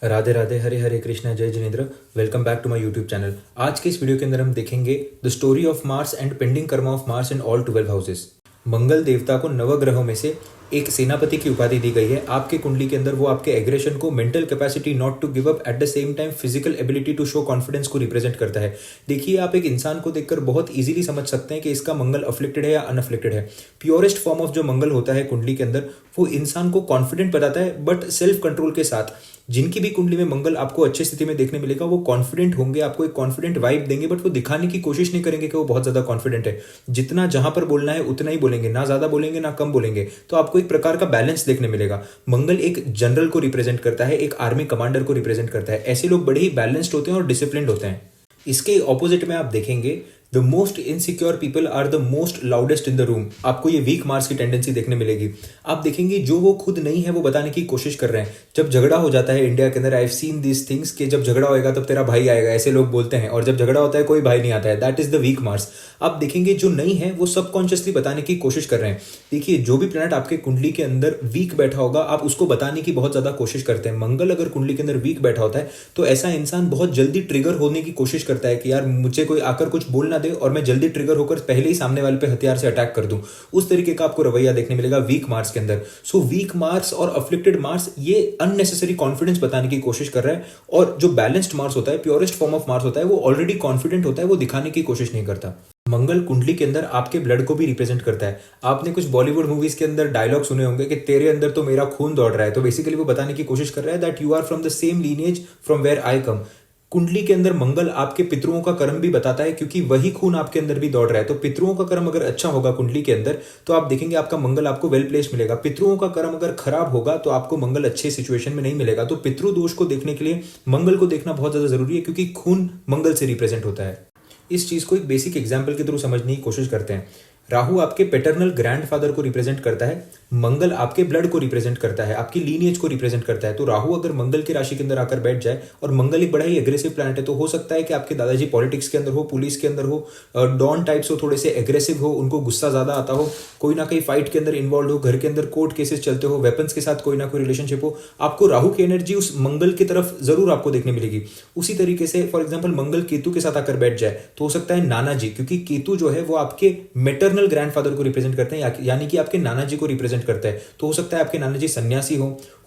राधे राधे, हरे हरे कृष्णा, जय Jinendra. Welcome back to my YouTube channel. आज के इस वीडियो के अंदर हम देखेंगे the story of Mars and pending karma of Mars in all 12 houses. Mangal देवता को नवग्रहों में से एक सेनापति की उपाधि दी गई है। आपके कुंडली के अंदर वो आपके एग्रेशन को, mental capacity not to give up, at the same time physical ability to show confidence को रिप्रेजेंट करता है। देखिए, आप एक इंसान को देखकर बहुत इजीली समझ सकते हैं कि इसका मंगल अफ्लिक्टेड है या अनअफ्लिक्टेड है। प्योरेस्ट फॉर्म ऑफ जो मंगल होता है कुंडली के अंदर, वो इंसान को कॉन्फिडेंट बताता है, बट सेल्फ कंट्रोल के साथ। जिनकी भी कुंडली में मंगल आपको अच्छी स्थिति में देखने मिलेगा, वो कॉन्फिडेंट होंगे, आपको एक कॉन्फिडेंट वाइब देंगे, बट वो दिखाने की कोशिश नहीं करेंगे कि वो बहुत ज्यादा कॉन्फिडेंट है। जितना जहां पर बोलना है उतना ही बोलेंगे, ना ज्यादा बोलेंगे ना कम बोलेंगे। तो आपको एक प्रकार का बैलेंस देखने मिलेगा। मंगल एक जनरल को रिप्रेजेंट करता है, एक आर्मी कमांडर को रिप्रेजेंट करता है। ऐसे लोग बड़े ही बैलेंस्ड होते हैं और डिसिप्लिन्ड होते हैं। इसके ऑपोजिट में आप देखेंगे, the most insecure people are the most loudest in the room. आपको ये वीक मार्स की टेंडेंसी देखने मिलेगी। आप देखेंगे जो वो खुद नहीं है वो बताने की कोशिश कर रहे हैं। जब झगड़ा हो जाता है इंडिया के अंदर, I have seen this things, कि जब झगड़ा होएगा तब तेरा भाई आएगा, ऐसे लोग बोलते हैं। और जब झगड़ा होता है कोई भाई नहीं आता है। That is the weak Mars. आप देखेंगे जो नहीं है वो सबकॉन्शियसली बताने की कोशिश कर रहे हैं। देखिए, जो भी प्लैनेट आपके कुंडली के अंदर वीक बैठा होगा, आप उसको बताने की बहुत ज्यादा कोशिश करते हैं। मंगल अगर कुंडली के अंदर वीक बैठा होता है तो ऐसा इंसान बहुत जल्दी ट्रिगर होने की कोशिश करता है कि यार मुझे कोई आकर कुछ बोल ना दे और मैं जल्दी ट्रिगर होकर पहले ही सामने वाले पे हथियार से अटैक कर दूं। उस तरीके का आपको रवैया देखने मिलेगा वीक मार्स के अंदर। सो वीक मार्स और अफ्लिक्टेड मार्स ये अननेसेसरी कॉन्फिडेंस बताने की कोशिश कर रहा है। और जो बैलेंस्ड मार्स होता है, प्योरेस्ट फॉर्म ऑफ मार्स होता है, वो ऑलरेडी कॉन्फिडेंट होता है, वो दिखाने की कोशिश नहीं करता। मंगल कुंडली के अंदर आपके ब्लड को भी रिप्रेजेंट करता है। आपने कुछ बॉलीवुड मूवीज के अंदर डायलॉग सुने होंगे कि तेरे अंदर तो मेरा खून दौड़ रहा है। तो बेसिकली वो बताने की कोशिश कर रहा है that you are from the same lineage from where I come. कुंडली के अंदर मंगल आपके पितरों का कर्म भी बताता है, क्योंकि वही खून आपके अंदर भी दौड़ रहा है। तो पितरों का कर्म अगर अच्छा होगा कुंडली के अंदर, तो आप देखेंगे आपका मंगल आपको वेल प्लेस मिलेगा। पितरों का कर्म अगर खराब होगा तो आपको मंगल अच्छे सिचुएशन में नहीं मिलेगा। तो पितृ दोष को देखने के लिए मंगल को देखना बहुत ज्यादा जरूरी है, क्योंकि खून मंगल से रिप्रेजेंट होता है। इस चीज को एक बेसिक एग्जाम्पल के थ्रू समझने की कोशिश करते हैं। राहु आपके पैटर्नल ग्रैंडफादर को रिप्रेजेंट करता है, मंगल आपके ब्लड को रिप्रेजेंट करता है, आपकी लीनिएज को रिप्रेजेंट करता है। तो राहु अगर मंगल की राशि के अंदर आकर बैठ जाए, और मंगल एक बड़ा ही एग्रेसिव प्लैनेट है, तो हो सकता है कि आपके दादाजी पॉलिटिक्स के अंदर हो, पुलिस के अंदर हो, डॉन टाइप्स हो, थोड़े से एग्रेसिव हो, उनको गुस्सा ज्यादा आता हो, कोई ना कोई फाइट के अंदर इन्वॉल्व हो, घर के अंदर कोर्ट केसेस चलते हो, वेपन्स के साथ कोई ना कोई रिलेशनशिप हो, आपको राहु की एनर्जी उस मंगल की तरफ जरूर आपको देखने मिलेगी। उसी तरीके से फॉर एग्जाम्पल मंगल केतु के साथ आकर बैठ जाए तो हो सकता है नाना जी, क्योंकि केतु जो है वो आपके मेटरनल ग्रैंडफादर को रिप्रेजेंट करते हैं, यानी कि आपके नाना जी को रिप्रेजेंट करता है। तो हो सकता है आपके नाना जी सन्यासी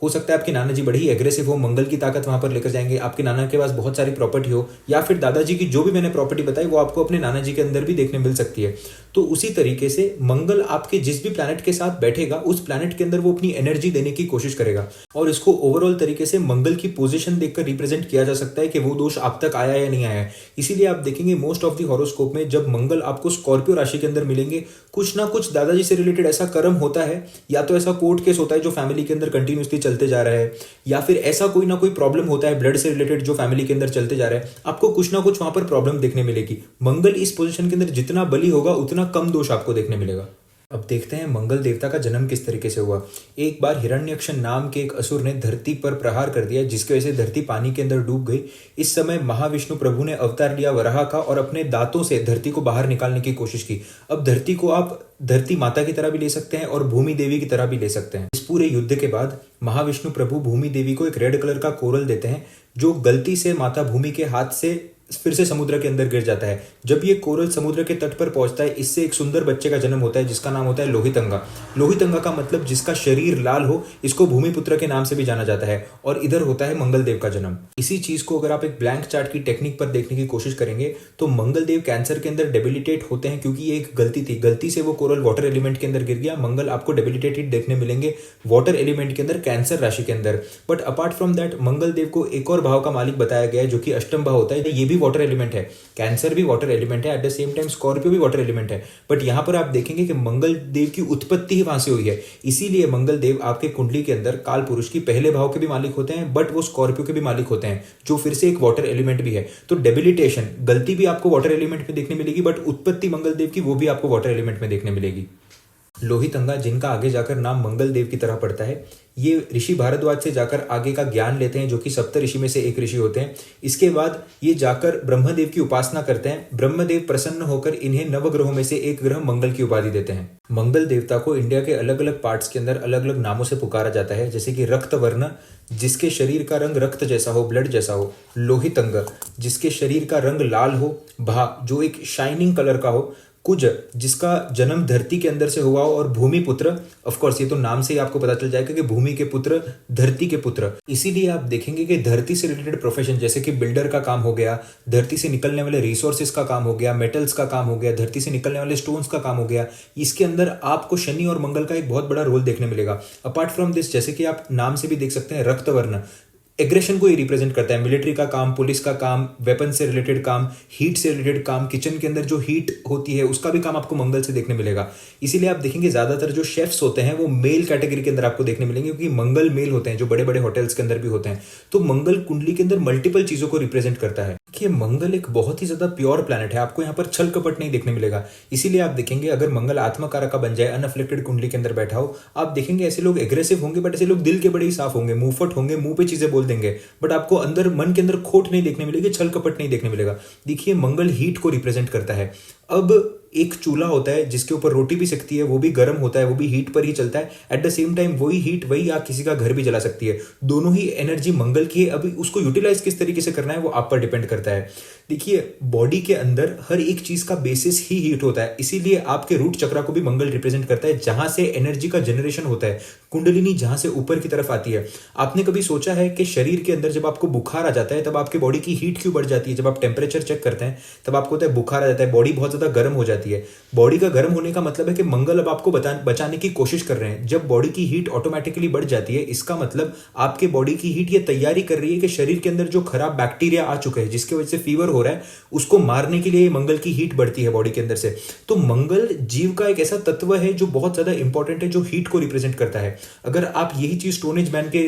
हो सकता है आपके नाना जी बड़े ही एग्रेसिव हो, मंगल की ताकत वहां पर लेकर जाएंगे, आपके नाना के पास बहुत सारी प्रॉपर्टी हो, या फिर दादाजी की जो भी मैंने प्रॉपर्टी बताई वो आपको अपने नाना जी के अंदर भी देखने मिल सकती है। तो उसी तरीके से मंगल आपके जिस भी प्लैनेट के साथ बैठेगा, उस प्लैनेट के अंदर वो अपनी एनर्जी देने की कोशिश करेगा। और इसको ओवरऑल तरीके से मंगल की पोजीशन देखकर रिप्रेजेंट किया जा सकता है कि वो दोष आप तक आया या नहीं आया। इसीलिए आप देखेंगे मोस्ट ऑफ द हॉरोस्कोप में जब मंगल आपको स्कॉर्पियो राशि के अंदर मिलेंगे, कुछ ना कुछ दादाजी से रिलेटेड ऐसा कर्म होता है, या तो ऐसा कोर्ट केस होता है जो फैमिली के अंदर कंटिन्यूसली चलते जा रहा है, या फिर ऐसा कोई ना कोई प्रॉब्लम होता है ब्लड से रिलेटेड जो फैमिली के अंदर चलते जा रहा है। आपको कुछ ना कुछ वहां पर प्रॉब्लम देखने मिलेगी। मंगल इस पोजीशन के अंदर जितना बली होगा उतना कम दोष आपको देखने मिलेगा। अब देखते हैं मंगल देवता का जन्म किस तरीके से हुआ। एक बार हिरण्यक्ष नाम के एक असुर ने धरती पर प्रहार कर दिया, जिसकी वजह से धरती पानी के अंदर डूब गई। इस समय महाविष्णु प्रभु ने अवतार लिया वराह का, और अपने दांतों से धरती को बाहर निकालने की कोशिश की। अब धरती को आप धरती माता की तरह भी ले सकते हैं और भूमि देवी की तरह भी ले सकते हैं। इस पूरे युद्ध के बाद महाविष्णु प्रभु भूमि देवी को एक रेड कलर का कोरल देते हैं, जो गलती से माता भूमि के हाथ से फिर से समुद्र के अंदर गिर जाता है। जब ये कोरल समुद्र के तट पर पहुंचता है, इससे एक सुंदर बच्चे का जन्म होता है, जिसका नाम होता है लोहितंगा। लोहितंगा का मतलब जिसका शरीर लाल हो, इसको भूमिपुत्र के नाम से भी जाना जाता है। और इधर होता है मंगल देव का जन्म। इसी चीज को अगर आप एक ब्लैंक चार्ट की टेक्निक पर देखने की कोशिश करेंगे तो मंगल देव कैंसर के अंदर डेबिलिटेट होते हैं, क्योंकि ये एक गलती थी। गलती से वो कोरल वाटर एलिमेंट के अंदर गिर गया। मंगल आपको डेबिलिटेटेड देखने मिलेंगे वाटर एलिमेंट के अंदर, कैंसर राशि के अंदर। बट अपार्ट फ्रॉम दैट मंगल देव को एक और भाव का मालिक बताया गया है, जो कि अष्टम भाव होता है। ये भी वाटर एलिमेंट है, कैंसर भी वाटर एलिमेंट है, eight the same time Scorpio भी वाटर एलिमेंट है। बट यहां पर आप देखेंगे कि मंगल देव की उत्पत्ति ही वहां से हुई है। इसीलिए मंगल देव आपके कुंडली के अंदर काल पुरुष की पहले भाव के भी मालिक होते हैं, बट वो स्कॉर्पियो के भी मालिक होते हैं, जो फिर से एक वाटर एलिमेंट भी है। तो डेबिलिटेशन, गलती भी आपको वाटर एलिमेंट में देखने मिलेगी, बट उत्पत्ति मंगल देव की वो भी आपको वाटर एलिमेंट में देखने मिलेगी। लोहितंगा, जिनका आगे जाकर नाम मंगल देव की तरह पड़ता है, ये ऋषि भारद्वाज से जाकर आगे का ज्ञान लेते हैं, जो कि सप्त ऋषि में से एक ऋषि होते हैं। इसके बाद ये जाकर ब्रह्मदेव की उपासना करते हैं। ब्रह्मदेव प्रसन्न होकर इन्हें नवग्रहों में से एक ग्रह मंगल की उपाधि देते हैं। मंगल देवता को इंडिया के अलग अलग पार्ट्स के अंदर अलग अलग नामों से पुकारा जाता है, जैसे कि रक्त वर्ण, जिसके शरीर का रंग रक्त जैसा हो, ब्लड जैसा हो, लोहितंग, जिसके शरीर का रंग लाल हो, भा, जो एक शाइनिंग कलर का हो, कुज, जिसका जन्म धरती के अंदर से हुआ हो, और भूमि पुत्र, ऑफ कोर्स ये तो नाम से ही आपको पता चल जाएगा कि भूमि के पुत्र, धरती के पुत्र। इसीलिए आप देखेंगे कि धरती से रिलेटेड प्रोफेशन, जैसे कि बिल्डर का काम हो गया, धरती से निकलने वाले रिसोर्सेज का काम हो गया, मेटल्स का काम हो गया, धरती से निकलने वाले स्टोन्स का काम हो गया, इसके अंदर आपको शनि और मंगल का एक बहुत बड़ा रोल देखने मिलेगा। अपार्ट फ्रॉम दिस, जैसे कि आप नाम से भी देख सकते हैं, रक्तवर्ण एग्रेशन को ही रिप्रेजेंट करता है। मिलिट्री का काम, पुलिस का काम, वेपन से रिलेटेड काम, हीट से रिलेटेड काम, किचन के अंदर जो हीट होती है उसका भी काम आपको मंगल से देखने मिलेगा। इसीलिए आप देखेंगे ज्यादातर जो शेफ्स होते हैं वो मेल कैटेगरी के अंदर आपको देखने मिलेंगे, क्योंकि मंगल मेल होते हैं, जो बड़े बड़े होटल्स के अंदर भी होते हैं। तो मंगल कुंडली के अंदर मल्टीपल चीजों को रिप्रेजेंट करता है। कि मंगल एक बहुत ही ज्यादा प्योर प्लैनेट है, आपको यहाँ पर छल कपट नहीं देखने मिलेगा। इसीलिए आप देखेंगे अगर मंगल आत्मकारक का बन जाए, अनअफ्लिक्टेड कुंडली के अंदर बैठा हो, आप देखेंगे ऐसे लोग एग्रेसिव होंगे, बट ऐसे लोग दिल के बड़े ही साफ होंगे, मुंहफट होंगे, मुंह पे चीजें बोल देंगे, बट आपको अंदर मन के अंदर खोट नहीं देखने मिलेगी, छल कपट नहीं देखने मिलेगा। देखिए मंगल हीट को रिप्रेजेंट करता है। अब एक चूल्हा होता है जिसके ऊपर रोटी भी सकती है, वो भी गर्म होता है, वो भी हीट पर ही चलता है। एट द सेम टाइम वही हीट, वही आग किसी का घर भी जला सकती है। दोनों ही एनर्जी मंगल की है। अभी उसको यूटिलाइज किस तरीके से करना है वो आप पर डिपेंड करता है। देखिए बॉडी के अंदर हर एक चीज का बेसिस ही हीट होता है, इसीलिए आपके रूट चक्रा को भी मंगल रिप्रेजेंट करता है, जहां से एनर्जी का जनरेशन होता है। कुंडलिनी जहां से ऊपर की तरफ आती है। आपने कभी सोचा है कि शरीर के अंदर जब आपको बुखार आ जाता है तब आपके बॉडी की हीट क्यों बढ़ जाती है? जब आप टेम्परेचर चेक करते हैं तब आपको होता है बुखार आ जाता है, बॉडी बहुत ज्यादा गर्म हो जाती है। बॉडी का गर्म होने का मतलब है कि मंगल अब आपको बचाने की कोशिश कर रहे हैं। जब बॉडी की हीट ऑटोमेटिकली बढ़ जाती है, इसका मतलब आपके बॉडी की हीट ये तैयारी कर रही है कि शरीर के अंदर जो खराब बैक्टीरिया आ चुके हैं, जिसकी वजह से फीवर हो रहा है, उसको मारने के लिए मंगल की हीट बढ़ती है बॉडी के अंदर से। तो मंगल जीव का एक ऐसा तत्व है जो बहुत ज्यादा इंपॉर्टेंट है, जो हीट को रिप्रेजेंट करता है। अगर आप यही चीज स्टोन एज मैन के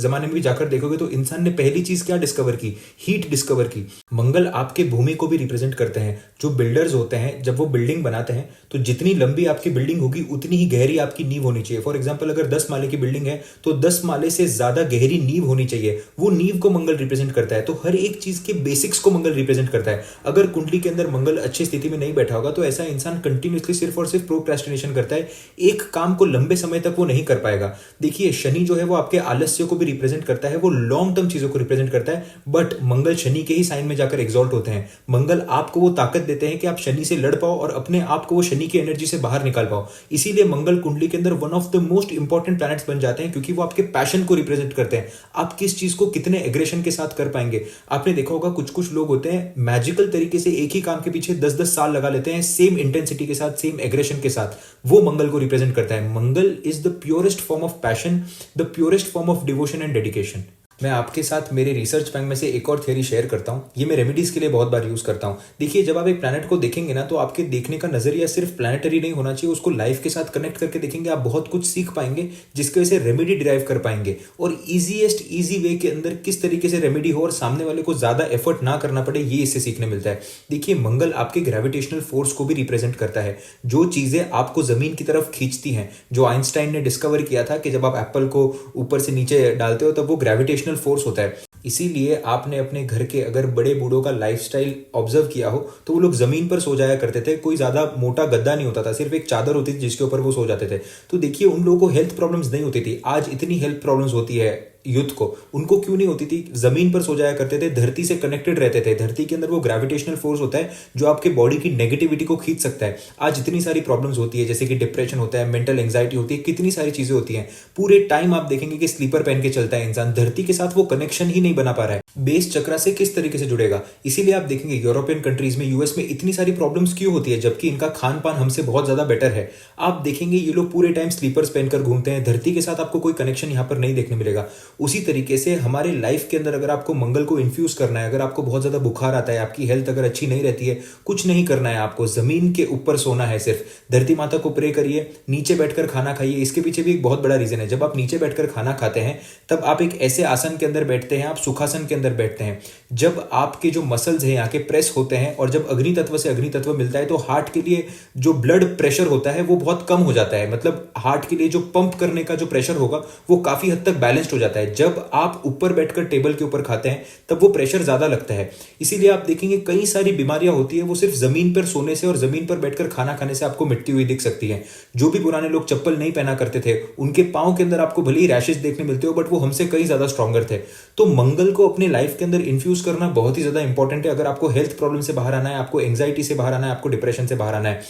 जमाने में भी जाकर देखोगे तो इंसान ने पहली चीज क्या डिस्कवर की? हीट डिस्कवर की। मंगल आपके भूमि को भी रिप्रेजेंट करते हैं। जो बिल्डर्स होते हैं जब वो बिल्डिंग बनाते हैं तो जितनी लंबी आपकी बिल्डिंग होगी उतनी ही गहरी आपकी नींव होनी चाहिए। फॉर एग्जांपल अगर 10 माले की बिल्डिंग है तो 10 माले से ज्यादा गहरी नींव होनी चाहिए। वो नींव को मंगल रिप्रेजेंट करता है। तो हर एक चीज के बेसिक्स को मंगल रिप्रेजेंट करता है। अगर कुंडली के अंदर मंगल अच्छी स्थिति में नहीं बैठा होगा तो ऐसा इंसान कंटिन्यूअसली सिर्फ और सिर्फ प्रोक्रेस्टिनेशन करता है, एक काम को लंबे समय तक वो नहीं कर पाएगा। देखिए शनि जो है वो आपके आलस्य को भी रिप्रेजेंट करता है, वो लॉन्ग टर्म चीजों को रिप्रेजेंट करता है, बट मंगल शनि के ही साइन में जाकर एग्जॉल्ट होते हैं। मंगल आपको वो ताकत देते हैं कि आप शनि से लड़ पाओ और अपने आप को वो शनि की एनर्जी से बाहर निकाल पाओ। इसीलिए मंगल कुंडली के अंदर one of the most important planets बन जाते हैं, क्योंकि वो आपके पैशन को रिप्रेजेंट करते हैं। आप किस चीज को कितने एग्रेशन के साथ कर पाएंगे। आपने देखा होगा कुछ कुछ लोग होते हैं मैजिकल तरीके से एक ही काम के पीछे 10-10 साल लगा लेते हैं, सेम इंटेंसिटी के साथ, सेम एग्रेशन के साथ। वो मंगल को रिप्रेजेंट करता है। Mangal is the purest form of passion, the purest form of devotion and dedication. मैं आपके साथ मेरे रिसर्च बैंक में से एक और थ्योरी शेयर करता हूं। ये मैं रेमेडीज के लिए बहुत बार यूज करता हूं। देखिए जब आप एक प्लैनेट को देखेंगे ना तो आपके देखने का नजरिया सिर्फ प्लैनेटरी नहीं होना चाहिए, उसको लाइफ के साथ कनेक्ट करके देखेंगे, आप बहुत कुछ सीख पाएंगे जिसकी वजह से रेमेडी डिराइव कर पाएंगे। और इजी वे के अंदर किस तरीके से रेमेडी हो और सामने वाले को ज्यादा एफर्ट ना करना पड़े, ये इससे सीखने मिलता है। देखिए मंगल आपके ग्रेविटेशनल फोर्स को भी रिप्रेजेंट करता है। जो चीजें आपको जमीन की तरफ खींचती हैं, जो आइंस्टाइन ने डिस्कवर किया था कि जब आप एप्पल को ऊपर से नीचे डालते हो तब वो ग्रेविटेशनल फोर्स होता है। इसीलिए आपने अपने घर के अगर बड़े बूढ़ों का लाइफस्टाइल ऑब्जर्व किया हो तो वो लोग जमीन पर सो जाया करते थे। कोई ज्यादा मोटा गद्दा नहीं होता था, सिर्फ एक चादर होती थी जिसके ऊपर वो सो जाते थे। तो देखिए उन लोगों को हेल्थ प्रॉब्लम्स नहीं होती थी। आज इतनी हेल्थ प्रॉब्लम्स होती है यूथ को, उनको क्यों नहीं होती थी? जमीन पर सो जाया करते थे, धरती से कनेक्टेड रहते थे। धरती के अंदर वो ग्रेविटेशनल फोर्स होता है जो आपके बॉडी की नेगेटिविटी को खींच सकता है। आज इतनी सारी प्रॉब्लम्स होती है, जैसे कि डिप्रेशन होता है, मेंटल एंजाइटी होती है, कितनी सारी चीजें होती हैं। पूरे टाइम आप देखेंगे कि स्लीपर पहन के चलता है इंसान, धरती के साथ वो कनेक्शन ही नहीं बना पा रहा है। बेस चक्रा से किस तरीके से जुड़ेगा? इसीलिए आप देखेंगे यूरोपियन कंट्रीज में, यूएस में इतनी सारी प्रॉब्लम्स क्यों होती है जबकि इनका खान पान हमसे बहुत ज्यादा बेटर है। आप देखेंगे ये लोग पूरे टाइम स्लीपर्स पहनकर घूमते हैं, धरती के साथ आपको कोई कनेक्शन यहाँ पर नहीं देखने मिलेगा। उसी तरीके से हमारे लाइफ के अंदर अगर आपको मंगल को इन्फ्यूज करना है, अगर आपको बहुत ज़्यादा बुखार आता है, आपकी हेल्थ अगर अच्छी नहीं रहती है, कुछ नहीं करना है, आपको ज़मीन के ऊपर सोना है, सिर्फ धरती माता को प्रे करिए, नीचे बैठकर खाना खाइए। इसके पीछे भी एक बहुत बड़ा रीज़न है। जब आप नीचे बैठकर खाना खाते हैं तब आप एक ऐसे आसन के अंदर बैठते हैं, आप सुखासन के अंदर बैठते हैं। जब आपके जो मसल्स हैं यहाँ के प्रेस होते हैं और जब अग्नि तत्व से अग्नि तत्व मिलता है तो हार्ट के लिए जो ब्लड प्रेशर होता है वो बहुत कम हो जाता है। मतलब हार्ट के लिए जो पंप करने का जो प्रेशर होगा वो काफी हद तक बैलेंस्ड हो जाता है। जब आप ऊपर बैठकर टेबल के ऊपर खाते हैं तब वो प्रेशर ज्यादा लगता है। इसीलिए आप देखेंगे कई सारी बीमारियां होती है वो सिर्फ जमीन पर सोने से और जमीन पर बैठकर खाना खाने से आपको मिटती हुई दिख सकती है। जो भी पुराने लोग चप्पल नहीं पहना करते थे उनके पांव के अंदर आपको भले ही रैशेस देखने मिलते हो बट वो हमसे कई ज्यादा स्ट्रॉन्गर थे। तो मंगल को अपने लाइफ के अंदर इन्फ्यूज करना बहुत ही ज्यादा इंपॉर्टेंट है। अगर आपको हेल्थ प्रॉब्लम से बाहर आना है, आपको एंग्जाइटी से बाहर आना है, आपको डिप्रेशन से बाहर आना है,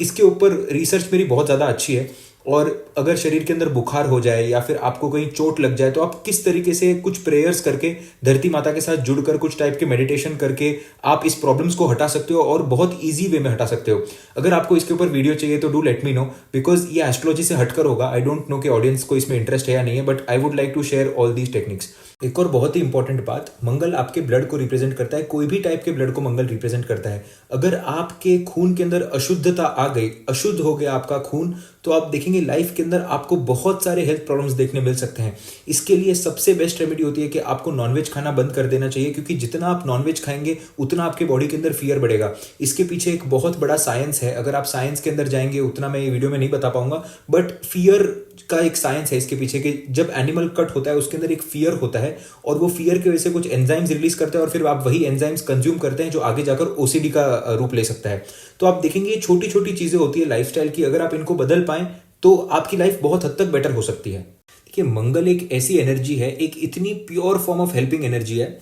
इसके ऊपर रिसर्च मेरी बहुत ज्यादा अच्छी है। और अगर शरीर के अंदर बुखार हो जाए या फिर आपको कहीं चोट लग जाए तो आप किस तरीके से कुछ प्रेयर्स करके धरती माता के साथ जुड़कर कुछ टाइप के मेडिटेशन करके आप इस प्रॉब्लम्स को हटा सकते हो और बहुत इजी वे में हटा सकते हो। अगर आपको इसके ऊपर वीडियो चाहिए तो do let me know, because ये एस्ट्रोलॉजी से हटकर होगा। आई डोंट नो कि ऑडियंस को इसमें इंटरेस्ट है या नहीं है, but I would like to share all these techniques. एक और बहुत ही इंपॉर्टेंट बात, मंगल आपके ब्लड को रिप्रेजेंट करता है। कोई भी टाइप के ब्लड को मंगल रिप्रेजेंट करता है। अगर आपके खून के अंदर अशुद्धता आ गई, अशुद्ध हो गया आपका खून, तो आप देखेंगे लाइफ के अंदर आपको बहुत सारे हेल्थ प्रॉब्लम्स देखने मिल सकते हैं। इसके लिए सबसे बेस्ट रेमेडी होती है कि आपको नॉनवेज खाना बंद कर देना चाहिए, क्योंकि जितना आप नॉनवेज खाएंगे उतना आपके बॉडी के अंदर फियर बढ़ेगा। इसके पीछे एक बहुत बड़ा साइंस है। अगर आप साइंस के अंदर जाएंगे उतना मैं ये वीडियो में नहीं बता पाऊंगा, बट फियर का एक साइंस है इसके पीछे कि जब एनिमल कट होता है उसके अंदर एक फियर होता है और वो फियर की वजह से कुछ एंजाइम्स रिलीज करता है और फिर आप वही एंजाइम्स कंज्यूम करते हैं जो आगे जाकर ओसीडी का रूप ले सकता है। तो आप देखेंगे ये छोटी छोटी चीजें होती है लाइफस्टाइल की, अगर आप इनको बदल पाएं तो आपकी लाइफ बहुत हद तक बेटर हो सकती है। देखिए मंगल एक ऐसी एनर्जी है, एक इतनी pure form of helping energy है।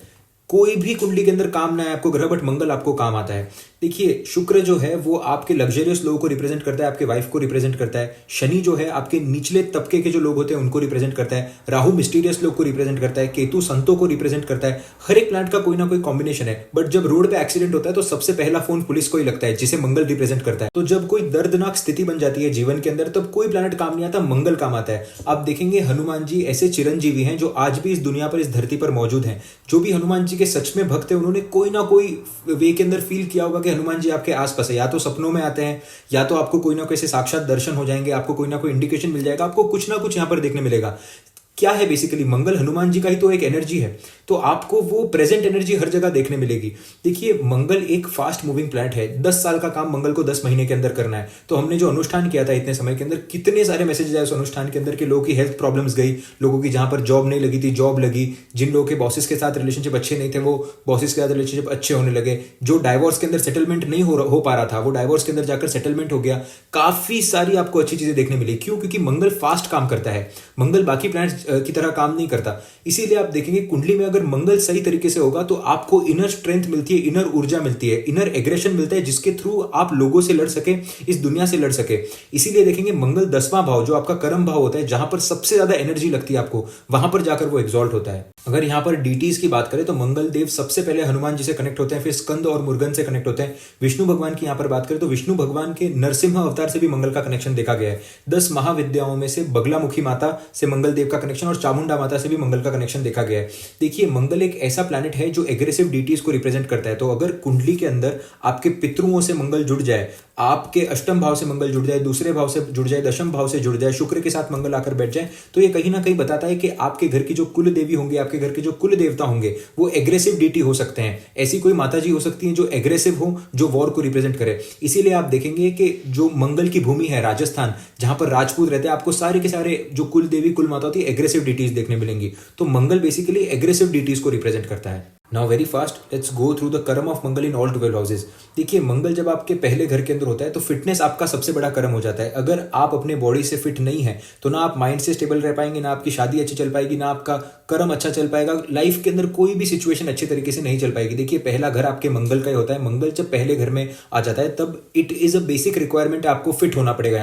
कोई भी कुंडली के अंदर काम ना है आपको ग्रह, बट मंगल आपको काम आता है। देखिए शुक्र जो है वो आपके लग्जरियस लोगों को रिप्रेजेंट करता है, आपके वाइफ को रिप्रेजेंट करता है। शनि जो है आपके निचले तबके के जो लोग होते हैं उनको रिप्रेजेंट करता है। राहु मिस्टीरियस लोग को रिप्रेजेंट करता है। केतु संतों को रिप्रेजेंट करता है। हर एक प्लैनेट का कोई ना कोई कॉम्बिनेशन है। बट जब रोड पे एक्सीडेंट होता है तो सबसे पहला फोन पुलिस को ही लगता है, जिसे मंगल रिप्रेजेंट करता है। तो जब कोई दर्दनाक स्थिति बन जाती है जीवन के अंदर तब कोई प्लैनेट काम नहीं आता, मंगल काम आता है। आप देखेंगे हनुमान जी ऐसे चिरंजीवी हैं जो आज भी इस दुनिया पर, इस धरती पर मौजूद हैं। जो भी हनुमान जी के सच में भक्त है उन्होंने कोई ना कोई वे के अंदर फील किया होगा कि हनुमान जी आपके आसपास है। या तो सपनों में आते हैं या तो आपको कोई ना कोई ऐसे साक्षात दर्शन हो जाएंगे, आपको कोई ना कोई इंडिकेशन मिल जाएगा, आपको कुछ ना कुछ यहां पर देखने मिलेगा। क्या है बेसिकली मंगल, हनुमान जी का ही तो एक एनर्जी है, तो आपको वो प्रेजेंट एनर्जी हर जगह देखने मिलेगी। देखिए मंगल एक फास्ट मूविंग प्लैनेट है। 10 साल का काम मंगल को 10 महीने के अंदर करना है। तो हमने जो अनुष्ठान किया था इतने समय के अंदर, कितने सारे मैसेजेस आए उस अनुष्ठान के अंदर कि लोगों की हेल्थ प्रॉब्लम्स गई, लोगों की जहां पर जॉब नहीं लगी थी जॉब लगी, जिन लोगों के बॉसेस के साथ रिलेशनशिप अच्छे नहीं थे वो बॉसेस के साथ रिलेशनशिप अच्छे होने लगे, जो डाइवोर्स के अंदर सेटलमेंट नहीं हो पा रहा था वो डाइवोर्स के अंदर जाकर सेटलमेंट हो गया। काफी सारी आपको अच्छी चीजें देखने मिली। क्यों? क्योंकि मंगल फास्ट काम करता है। मंगल बाकी प्लैनेट्स की तरह काम नहीं करता। इसीलिए आप देखेंगे कुंडली में अगर मंगल सही तरीके से होगा तो आपको इनर स्ट्रेंथ मिलती है, इनर ऊर्जा मिलती है, इनर एग्रेशन मिलता है, जिसके थ्रू आप लोगों से लड़ सके, इस दुनिया से लड़ सके। इसीलिए देखेंगे मंगल 10वां भाव जो आपका कर्म भाव होता है, जहां पर सबसे ज्यादा एनर्जी लगती है आपको, वहां पर जाकर वो एग्जॉल्ट होता है। अगर यहां पर डीटीज की बात करें तो मंगल देव सबसे पहले हनुमान जी से कनेक्ट होते हैं, फिर स्कंद और मुर्गन से कनेक्ट होते हैं। विष्णु भगवान की यहां पर बात करें तो विष्णु भगवान के नरसिंह अवतार से भी मंगल का कनेक्शन देखा गया है। 10 महाविद्याओं में से बगलामुखी माता से मंगल देव का कनेक्शन और चामुंडा माता से भी मंगल का कनेक्शन देखा गया है। देखिए मंगल एक ऐसा प्लैनेट है जो एग्रेसिव डीटीज को रिप्रेजेंट करता है। तो अगर कुंडली के अंदर आपके पितरुओं से मंगल जुड़ जाए, आपके अष्टम भाव से मंगल जुड़ जाए, दूसरे भाव से जुड़ जाए, दशम भाव से जुड़ जाए, शुक्र के साथ मंगल आकर बैठ जाए, तो ये कहीं ना कहीं बताता है कि आपके घर की जो कुल देवी होंगे, आपके घर के जो कुल देवता होंगे वो एग्रेसिव डीटी हो सकते हैं। ऐसी कोई माता जी हो सकती हैं जो एग्रेसिव हो, जो वॉर को रिप्रेजेंट करे। इसीलिए आप देखेंगे कि जो मंगल की भूमि है राजस्थान, जहां पर राजपूत रहते हैं, आपको सारे के सारे जो कुल देवी कुल माता होती है एग्रेसिव डीटीज देखने मिलेंगी। तो मंगल बेसिकली एग्रेसिव डीटीज को रिप्रेजेंट करता है। Now very fast let's go through the karma of Mangal in all 12 houses. देखिए मंगल जब आपके पहले घर के अंदर होता है तो फिटनेस आपका सबसे बड़ा कर्म हो जाता है। अगर आप अपने बॉडी से फिट नहीं है तो ना आप माइंड से स्टेबल रह पाएंगे, ना आपकी शादी अच्छी चल पाएगी, ना आपका कर्म अच्छा चल पाएगा, लाइफ के अंदर कोई भी सिचुएशन अच्छे तरीके से नहीं चल पाएगी। देखिए पहला घर आपके मंगल का ही होता है। मंगल जब पहले घर में आ जाता है तब it is a basic requirement, आपको फिट होना पड़ेगा।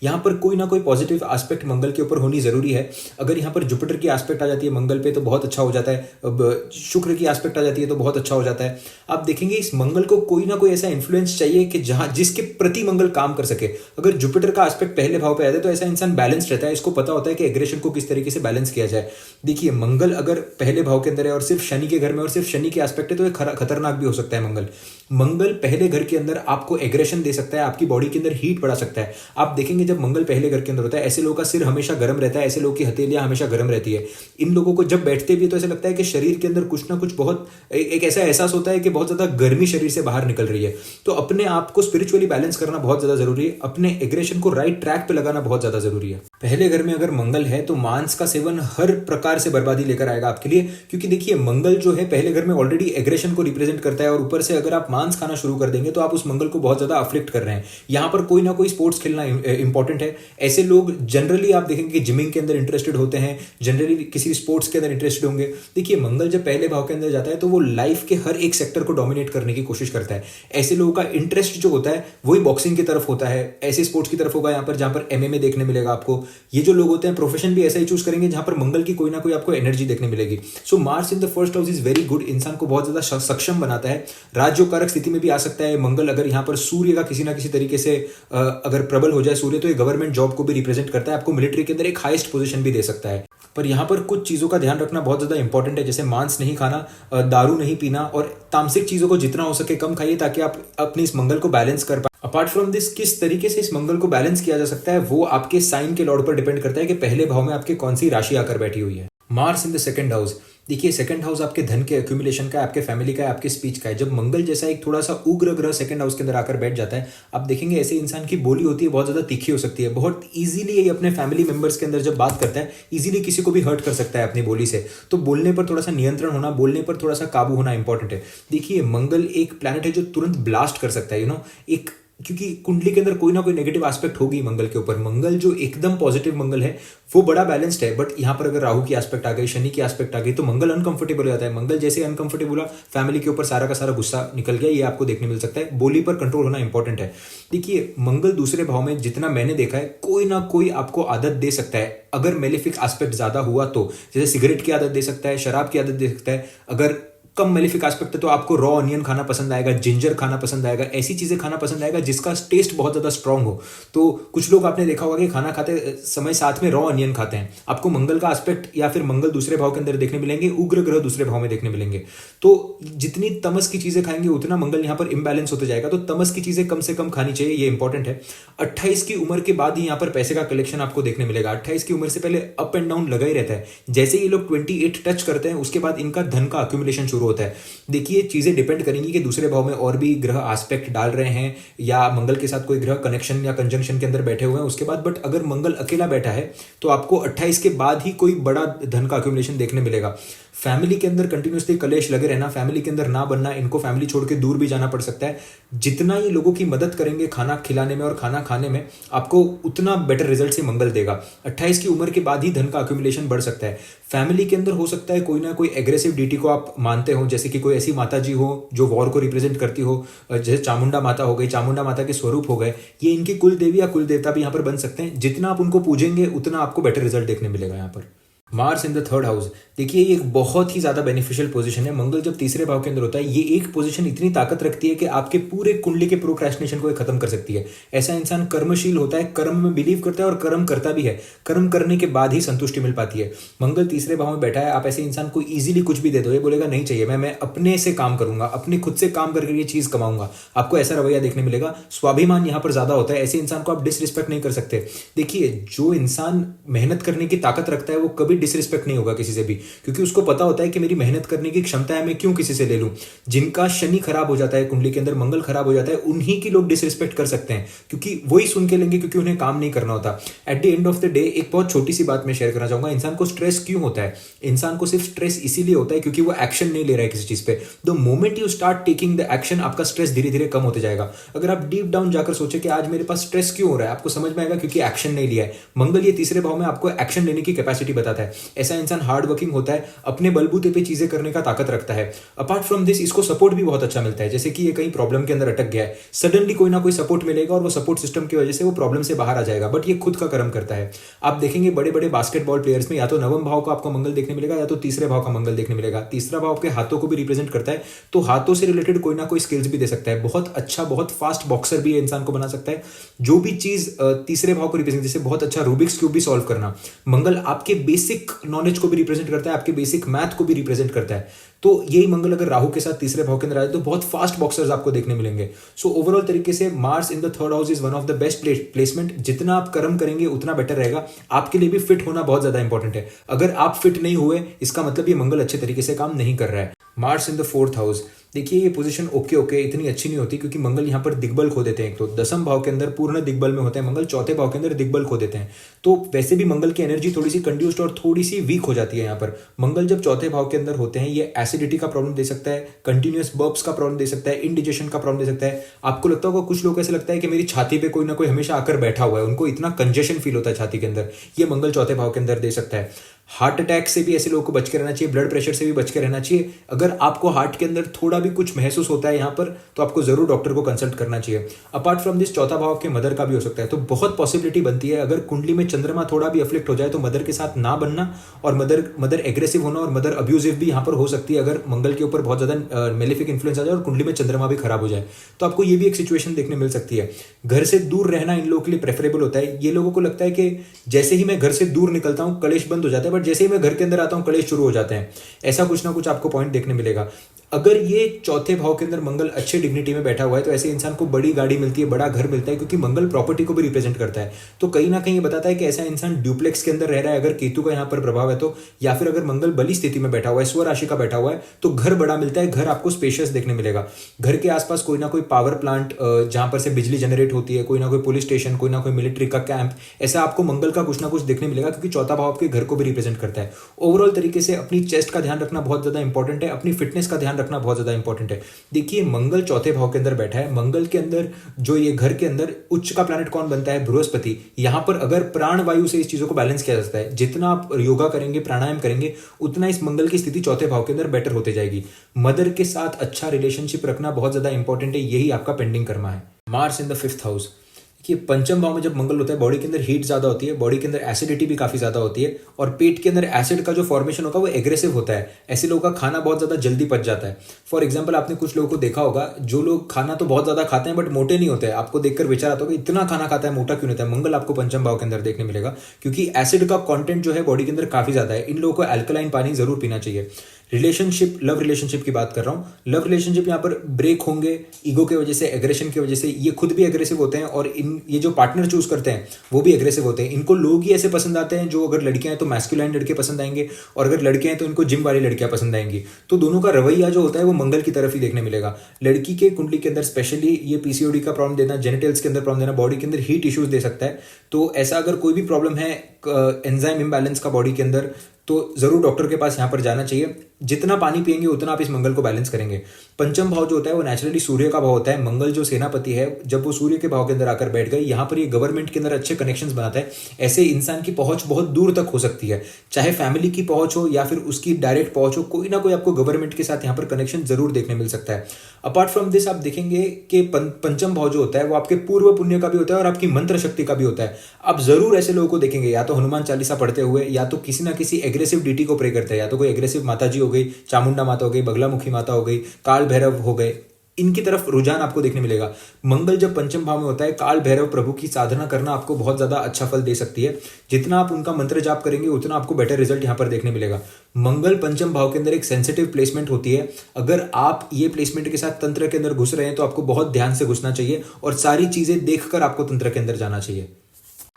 यहाँ पर कोई ना कोई पॉजिटिव एस्पेक्ट मंगल के ऊपर होनी जरूरी है। अगर यहाँ पर जुपिटर की एस्पेक्ट आ जाती है मंगल पे तो बहुत अच्छा हो जाता है। शुक्र की एस्पेक्ट एस्पेक्ट आ जाती है तो बहुत अच्छा हो जाता है। आप देखेंगे इस मंगल को कोई ना कोई ऐसा इन्फ्लुएंस चाहिए कि जहां जिसके प्रति मंगल काम कर सके। अगर जुपिटर का एस्पेक्ट पहले भाव पे आ जाए तो ऐसा इंसान बैलेंस रहता है, इसको पता होता है कि एग्रेशन को किस तरीके से बैलेंस किया जाए। देखिए मंगल अगर पहले भाव के अंदर है और सिर्फ शनि के घर में और सिर्फ शनि के एस्पेक्ट है तो ये खतरनाक भी हो सकता है। मंगल पहले घर के अंदर आपको एग्रेशन दे सकता है, आपकी बॉडी के अंदर हीट बढ़ा सकता है। आप देखेंगे जब मंगल पहले घर के अंदर होता है ऐसे लोगों का सिर हमेशा गर्म रहता है, ऐसे लोगों की हथेलियां हमेशा गर्म रहती है। इन लोगों को जब बैठते भी तो ऐसा लगता है कि शरीर के अंदर कुछ ना कुछ बहुत एक ऐसा एहसास होता है कि बहुत ज्यादा गर्मी शरीर से बाहर निकल रही है। तो अपने आप को स्पिरिचुअली बैलेंस करना बहुत ज्यादा जरूरी है, अपने एग्रेशन को राइट ट्रैक पे लगाना बहुत ज्यादा जरूरी है। पहले घर में अगर मंगल है तो मांस का सेवन हर प्रकार से बर्बादी लेकर आएगा आपके लिए, क्योंकि देखिए मंगल जो है पहले घर में ऑलरेडी एग्रेशन को रिप्रेजेंट करता है और ऊपर से अगर आप मांस खाना शुरू कर देंगे तो आप उस मंगल को बहुत ज्यादा अफ्लिक्ट कर रहे हैं। यहां पर कोई ना कोई स्पोर्ट्स खेलना इंपॉर्टेंट है। ऐसे लोग जनरली आप देखेंगे कि जिमिंग के अंदर इंटरेस्टेड होते हैं, जनरली किसी स्पोर्ट्स के अंदर इंटरेस्टेड होंगे। देखिए मंगल जब पहले भाव के अंदर जाता है तो वो लाइफ के हर एक सेक्टर को डोमिनेट करने की कोशिश करता है। ऐसे लोगों का इंटरेस्ट जो होता है वही बॉक्सिंग की तरफ होता है, ऐसे स्पोर्ट्स की तरफ होगा यहाँ पर जहां पर एमएमए देखने मिलेगा आपको। ये जो लोग होते हैं प्रोफेशन भी ऐसा ही चूज करेंगे जहां पर मंगल की कोई ना कोई आपको एनर्जी देखने मिलेगी। So Mars in the first house is very good, इंसान को बहुत ज्यादा सक्षम बनाता है, राज्योकारक स्थिति में भी आ सकता है मंगल। अगर यहाँ पर सूर्य का किसी ना किसी तरीके से अगर प्रबल हो जाए सूर्य तो ये गवर्नमेंट जॉब को भी रिप्रेजेंट करता है, आपको मिलिट्री के अंदर एक हाईएस्ट पोजीशन भी दे सकता है। पर यहाँ पर कुछ चीजों का ध्यान रखना बहुत ज्यादा इंपॉर्टेंट है, जैसे मांस नहीं खाना, दारू नहीं पीना और तामसिक चीजों को जितना हो सके कम खाइए ताकि आप अपने इस मंगल को बैलेंस कर पाए। अपार्ट फ्रॉम दिस किस तरीके से इस मंगल को बैलेंस किया जा सकता है वो आपके साइन के लॉर्ड पर डिपेंड करता है कि पहले भाव में आपके कौन सी राशि आकर बैठी हुई है। Mars in the second house, देखिए सेकंड हाउस आपके धन के एक्यूमुलेशन का है, आपके फैमिली का है, आपके स्पीच का है। जब मंगल जैसा एक थोड़ा सा उग्र ग्रह सेकंड हाउस के अंदर आकर बैठ जाता है, आप देखेंगे ऐसे इंसान की बोली होती है बहुत ज्यादा तीखी हो सकती है, बहुत इजीली ये अपने फैमिली मेंबर्स के अंदर जब बात करता है इजीली किसी को भी हर्ट कर सकता है अपनी बोली से। तो बोलने पर थोड़ा सा नियंत्रण होना, बोलने पर थोड़ा सा काबू होना इंपॉर्टेंट है। देखिए मंगल एक प्लैनेट है जो तुरंत ब्लास्ट कर सकता है, एक क्योंकि कुंडली के अंदर कोई ना कोई नेगेटिव एस्पेक्ट होगी मंगल के ऊपर। मंगल जो एकदम पॉजिटिव मंगल है वो बड़ा बैलेंस्ड है, बट यहाँ पर अगर राहु की एस्पेक्ट आ गई, शनि की एस्पेक्ट आ गई तो मंगल अनकंफर्टेबल हो जाता है। मंगल जैसे अनकंफर्टेबल हुआ फैमिली के ऊपर सारा का सारा गुस्सा निकल गया, ये आपको देखने मिल सकता है। बोली पर कंट्रोल होना इंपॉर्टेंट है। देखिए मंगल दूसरे भाव में जितना मैंने देखा है कोई ना कोई आपको आदत दे सकता है, अगर मेलेफिक एस्पेक्ट ज्यादा हुआ तो, जैसे सिगरेट की आदत दे सकता है, शराब की आदत दे सकता है। अगर कम मेलेफिक एस्पेक्ट है तो आपको रॉ ऑनियन खाना पसंद आएगा, जिंजर खाना पसंद आएगा, ऐसी चीजें खाना पसंद आएगा जिसका टेस्ट बहुत ज्यादा स्ट्रांग हो। तो कुछ लोग आपने देखा होगा कि खाना खाते समय साथ में रॉ ऑनियन खाते हैं। आपको मंगल का एस्पेक्ट या फिर मंगल दूसरे भाव के अंदर देखने मिलेंगे, उग्र ग्रह दूसरे भाव में देखने मिलेंगे। तो जितनी तमस की चीजें खाएंगे उतना मंगल यहाँ पर इम्बैलेंस होते जाएगा, तो तमस की चीजें कम से कम खानी चाहिए, ये इंपॉर्टेंट है। 28 की उम्र के बाद ही यहाँ पर पैसे का कलेक्शन आपको देखने मिलेगा। 28 की उम्र से पहले अप एंड डाउन लगा ही रहता है। जैसे ये लोग 28 टच करते हैं उसके बाद इनका धन का अक्यूमुलेशन शुरू होता है। ये चीजें डिपेंड करेंगी कि दूसरे भाव में और भी ग्रह एस्पेक्ट डाल रहे हैं या मंगल के साथ कोई ग्रह कनेक्शन या कंजंक्शन के अंदर बैठे हुए हैं उसके बाद। बट अगर मंगल अकेला बैठा है तो आपको 28 के बाद ही कोई बड़ा धन का अक्यूमुलेशन देखने मिलेगा। फैमिली के अंदर कंटिन्यूसली कलेश लगे रहना, फैमिली के अंदर ना बनना, इनको फैमिली छोड़ के दूर भी जाना पड़ सकता है। जितना ये लोगों की मदद करेंगे खाना खिलाने में और खाना खाने में आपको उतना बेटर रिजल्ट से मंगल देगा। 28 की उम्र के बाद ही धन का अक्यूमुलेशन बढ़ सकता है। फैमिली के अंदर हो सकता है कोई ना कोई एग्रेसिव डीटी को आप मानते हो, जैसे कि कोई ऐसी माता जी हो जो वॉर को रिप्रेजेंट करती हो, जैसे चामुंडा माता हो गई, चामुंडा माता के स्वरूप हो गए, ये इनकी कुल देवी या कुल देवता भी यहाँ पर बन सकते हैं। जितना आप उनको पूजेंगे उतना आपको बेटर रिजल्ट देखने मिलेगा। यहाँ पर Mars in the third house, देखिए ये एक बहुत ही ज्यादा बेनिफिशियल पोजीशन है। मंगल जब तीसरे भाव के अंदर होता है ये एक पोजीशन इतनी ताकत रखती है कि आपके पूरे कुंडली के प्रोक्रेस्टिनेशन को खत्म कर सकती है। ऐसा इंसान कर्मशील होता है, कर्म में बिलीव करता है और कर्म करता भी है। कर्म करने के बाद ही संतुष्टि मिल पाती है। मंगल तीसरे भाव में बैठा है, आप ऐसे इंसान को इजीली कुछ भी दे दो, ये बोलेगा नहीं चाहिए, मैं अपने से काम करूंगा, अपने खुद से काम करके ये चीज कमाऊंगा। आपको ऐसा रवैया देखने मिलेगा। स्वाभिमान यहाँ पर ज्यादा होता है, ऐसे इंसान को आप डिसरिस्पेक्ट नहीं कर सकते। देखिए जो इंसान मेहनत करने की ताकत रखता है वो कभी डिसरिस्पेक्ट नहीं होगा किसी से भी, क्योंकि उसको पता होता है कि मेरी मेहनत करने की क्षमता है, मैं क्यों किसी से ले लूं। जिनका शनि खराब हो जाता है, कुंडली के अंदर मंगल खराब हो जाता है, उन्हीं की लोग डिसरिस्पेक्ट कर सकते हैं क्योंकि वही सुन के लेंगे, क्योंकि उन्हें काम नहीं करना होता। At the end of the day एक बहुत छोटी सी बात मैं शेयर करना चाहूंगा। इंसान को स्ट्रेस क्यों होता है? इंसान को सिर्फ स्ट्रेस इसीलिए होता है क्योंकि वो एक्शन नहीं ले रहा है किसी चीज पे। The moment you start taking the action आपका स्ट्रेस धीरे धीरे कम होते जाएगा। अगर आप डीप डाउन जाकर सोचे कि आज मेरे पास स्ट्रेस क्यों हो रहा है, आपको समझ में आएगा क्योंकि एक्शन नहीं लिया है। मंगल ये तीसरे भाव में आपको एक्शन लेने की कैपेसिटी बताता है। है। ऐसा इंसान हार्ड वर्किंग होता है, अपने बलबूते पे चीजें करने का ताकत रखता है। अपार्ट फ्रॉम दिस इसको सपोर्ट भी बहुत अच्छा मिलता है, जैसे कि ये कहीं प्रॉब्लम के अंदर अटक गया है, सडनली कोई ना कोई सपोर्ट मिलेगा और वो सपोर्ट सिस्टम की वजह से वो प्रॉब्लम से बाहर आ जाएगा। बट ये खुद का कर्म करता है। आप देखेंगे बड़े बड़े बास्केटबॉल प्लेयर्स में या तो नवम भाव का आपको मंगल देखने मिलेगा या तो तीसरे भाव का मंगल देखने मिलेगा। तीसरा भाव के हाथों को भी रिप्रेजेंट करता है, तो हाथों से रिलेटेड कोई ना कोई स्किल्स भी दे सकता है। बहुत अच्छा, बहुत फास्ट बॉक्सर भी इंसान को बना सकता है। जो भी चीज तीसरे भाव को रिप्रेजेंट, जैसे बहुत अच्छा रूबिक्स क्यूब भी सॉल्व करना। मंगल आपके बेसिक नॉलेज को भी रिप्रेजेंट करता है, आपके बेसिक मैथ को भी रिप्रेजेंट करता है। तो यही मंगल अगर राहु के साथ तीसरे भाव के अंदर आए तो बहुत फास्ट बॉक्सर्स आपको देखने मिलेंगे। सो ओवरऑल तरीके से Mars in the third house is one of the best placement. जितना आप कर्म करेंगे उतना बेटर रहेगा। आपके लिए भी फिट होना बहुत ज्यादा इंपॉर्टेंट है। अगर आप फिट नहीं हुए, इसका मतलब ये मंगल अच्छे तरीके से काम नहीं कर रहा है। Mars in the fourth house, देखिए ये पोजीशन ओके इतनी अच्छी नहीं होती, क्योंकि मंगल यहाँ पर दिग्बल खो देते हैं। एक तो दसम भाव के अंदर पूर्ण दिग्बल में होते हैं मंगल, चौथे भाव के अंदर दिग्बल खो देते हैं। तो वैसे भी मंगल की एनर्जी थोड़ी सी कंड्यूस्ड और थोड़ी सी वीक हो जाती है। यहाँ पर मंगल जब चौथे भाव के अंदर होते हैं, ये एसिडिटी का प्रॉब्लम दे सकता है, कंटिन्यूअस बर्प्स का प्रॉब्लम दे सकता है, इंडिजेशन का प्रॉब्लम दे सकता है। आपको लगता होगा, कुछ लोग ऐसे लगता है कि मेरी छाती पे कोई ना कोई हमेशा आकर बैठा हुआ है, उनको इतना कंजेशन फील होता है छाती के अंदर। ये मंगल चौथे भाव के अंदर दे सकता है। हार्ट अटैक से भी ऐसे लोगों को बच के रहना चाहिए, ब्लड प्रेशर से भी बच के रहना चाहिए। अगर आपको हार्ट के अंदर थोड़ा भी कुछ महसूस होता है यहाँ पर, तो आपको जरूर डॉक्टर को कंसल्ट करना चाहिए। अपार्ट फ्रॉम दिस चौथा भाव के मदर का भी हो सकता है, तो बहुत पॉसिबिलिटी बनती है अगर कुंडली में चंद्रमा थोड़ा भी अफ्लिक्ट हो जाए तो मदर के साथ ना बनना और मदर एग्रेसिव होना और मदर अब्यूजिव भी यहाँ पर हो सकती है। अगर मंगल के ऊपर बहुत ज्यादा मेलेफिक इन्फ्लुएंस आ जाए और कुंडली में चंद्रमा भी खराब हो जाए, तो आपको ये भी एक सिचुएशन देखने मिल सकती है। घर से दूर रहना इन लोगों के लिए प्रेफरेबल होता है। ये लोगों को लगता है कि जैसे ही मैं घर से दूर निकलता हूँ कलेश बंद हो जाता है, बट जैसे ही मैं घर के अंदर आता हूं कलेश शुरू हो जाते हैं। ऐसा कुछ ना कुछ आपको पॉइंट देखने मिलेगा। अगर ये चौथे भाव के अंदर मंगल अच्छे डिग्निटी में बैठा हुआ है, तो ऐसे इंसान को बड़ी गाड़ी मिलती है, बड़ा घर मिलता है, क्योंकि मंगल प्रॉपर्टी को भी रिप्रेजेंट करता है। तो कहीं ना कहीं ये बताता है कि ऐसा इंसान ड्यूप्लेक्स के अंदर रह रहा है अगर केतु का यहाँ पर प्रभाव है तो, या फिर अगर मंगल बली स्थिति में बैठा हुआ है, स्व राशि का बैठा हुआ है, तो घर बड़ा मिलता है। घर आपको स्पेशियस देखने मिलेगा। घर के आसपास कोई ना कोई पावर प्लांट जहां पर से बिजली जनरेट होती है, कोई ना कोई पुलिस स्टेशन, कोई ना कोई मिलिट्री का कैंप, ऐसा आपको मंगल का कुछ ना कुछ देखने मिलेगा, क्योंकि चौथा भाव आपके घर को भी रिप्रेजेंट करता है। ओवरऑल तरीके से अपनी चेस्ट का ध्यान रखना बहुत ज्यादा इंपॉर्टेंट है, अपनी फिटनेस का ध्यान रखना बहुत ज्यादा इंपॉर्टेंट है। देखिए मंगल चौथे भाव के अंदर बैठा है। मंगल के अंदर जो ये घर के अंदर उच्च का प्लैनेट कौन बनता है? बृहस्पति। यहां पर अगर प्राण वायु से इस चीजों को बैलेंस किया जाता है, जितना आप योगा करेंगे, प्राणायाम करेंगे, उतना इस मंगल की स्थिति चौथे भाव के अंदर बेटर होते जाएगी। मदर के साथ अच्छा रिलेशनशिप रखना बहुत ज्यादा इंपॉर्टेंट है, यही आपका पेंडिंग कर्मा है। Mars in the fifth house, कि पंचम भाव में जब मंगल होता है, बॉडी के अंदर हीट ज्यादा होती है, बॉडी के अंदर एसिडिटी भी काफी ज्यादा होती है, और पेट के अंदर एसिड का जो फॉर्मेशन होगा वो एग्रेसिव होता है। ऐसे लोगों का खाना बहुत ज्यादा जल्दी पच जाता है। फॉर एग्जाम्पल, आपने कुछ लोगों को देखा होगा, जो लोग खाना तो बहुत ज्यादा खाते हैं बट मोटे नहीं होते हैं। आपको देखकर विचार आता होगा इतना खाना खाता है, मोटा क्यों नहीं होता है? मंगल आपको पंचम भाव के अंदर देखने मिलेगा, क्योंकि एसिड का कॉन्टेंट जो है बॉडी के अंदर काफी ज्यादा है। इन लोगों को अल्कलाइन पानी जरूर पीना चाहिए। रिलेशनशिप, लव रिलेशनशिप की बात कर रहा हूं। लव रिलेशनशिप यहाँ पर ब्रेक होंगे ईगो की वजह से, एग्रेशन की वजह से। ये खुद भी एग्रेसिव होते हैं और ये जो पार्टनर चूज करते हैं वो भी एग्रेसिव होते हैं। इनको लोग ही ऐसे पसंद आते हैं, जो अगर लड़कियां हैं तो मैस्कुलाइन लड़के पसंद आएंगे, और अगर लड़के हैं तो इनको जिम वाली लड़कियां पसंद आएंगी। तो दोनों का रवैया जो होता है वो मंगल की तरफ ही देखने मिलेगा। लड़की के कुंडली के अंदर स्पेशली ये पीसीओडी का प्रॉब्लम देना, जेनिटल्स के अंदर प्रॉब्लम देना, बॉडी के अंदर हीट इश्यूज दे सकता है। तो ऐसा अगर कोई भी प्रॉब्लम है एंजाइम इम्बैलेंस का बॉडी के अंदर, तो जरूर डॉक्टर के पास यहाँ पर जाना चाहिए। जितना पानी पिएंगे उतना आप इस मंगल को बैलेंस करेंगे। पंचम भाव जो होता है वो नेचुरली सूर्य का भाव होता है। मंगल जो सेनापति है, जब वो सूर्य के भाव के अंदर आकर बैठ गए, यहाँ पर ये गवर्नमेंट के अंदर अच्छे कनेक्शंस बनाता है। ऐसे इंसान की पहुंच बहुत दूर तक हो सकती है, चाहे फैमिली की पहुंच हो या फिर उसकी डायरेक्ट पहुंच हो, कोई ना कोई आपको गवर्नमेंट के साथ यहाँ पर कनेक्शन जरूर देखने मिल सकता है। अपार्ट फ्रॉम दिस आप देखेंगे कि पंचम भाव जो होता है वो आपके पूर्व पुण्य का भी होता है और आपकी मंत्र शक्ति का भी होता है। आप जरूर ऐसे लोगों को देखेंगे, या तो हनुमान चालीसा पढ़ते हुए, या तो किसी ना किसी एग्रेसिव डीटी को प्रे करते हैं, या तो कोई एग्रेसिव माता जी हो गई, चामुंडा माता हो गई, बगलामुखी माता हो गई, काल भैरव हो गए, इनकी तरफ रुझान आपको देखने मिलेगा। मंगल जब पंचम भाव में होता है, काल भैरव प्रभु की साधना करना आपको बहुत ज्यादा अच्छा फल दे सकती है। जितना आप उनका मंत्र जाप करेंगे उतना आपको बेटर रिजल्ट यहां पर देखने मिलेगा। मंगल पंचम भाव के अंदर एक सेंसिटिव प्लेसमेंट होती है। अगर आप ये प्लेसमेंट के साथ तंत्र के अंदर घुस रहे हैं तो आपको बहुत ध्यान से घुसना चाहिए और सारी चीजें देखकर आपको तंत्र के अंदर जाना चाहिए।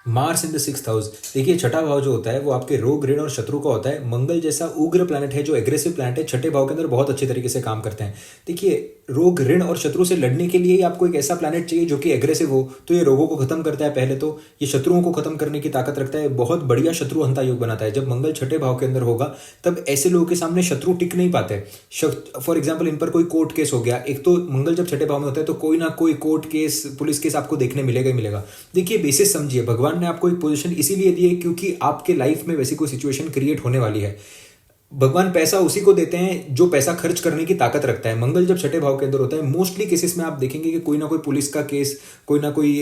Mars in the sixth house, देखिए छठा भाव जो होता है वो आपके रोग, ऋण और शत्रु का होता है। मंगल जैसा उग्र प्लैनेट है, जो एग्रेसिव प्लैनेट है, छठे भाव के अंदर बहुत अच्छे तरीके से काम करते हैं। देखिए रोग, ऋण और शत्रु से लड़ने के लिए आपको एक ऐसा प्लैनेट चाहिए जो कि एग्रेसिव हो, तो ये रोगों को खत्म करता है। पहले तो ये शत्रुओं को खत्म करने की ताकत रखता है, बहुत बढ़िया शत्रु हंता योग बनाता है। जब मंगल छठे भाव के अंदर होगा तब ऐसे लोगों के सामने शत्रु टिक नहीं पाते। फॉर एग्जाम्पल, इन पर कोई कोर्ट केस हो गया, एक तो मंगल जब छठे भाव में होता है तो कोई ना कोई कोर्ट केस, पुलिस केस आपको देखने मिलेगा ही मिलेगा। देखिए, बेसिस समझिए, भगवान ने आपको एक पोजीशन इसीलिए दी है क्योंकि आपके लाइफ में वैसी कोई सिचुएशन क्रिएट होने वाली है। भगवान पैसा उसी को देते हैं जो पैसा खर्च करने की ताकत रखता है। मंगल जब छठे भाव के अंदर होता है, मोस्टली केसेस में आप देखेंगे कि कोई ना कोई पुलिस का केस, कोई ना कोई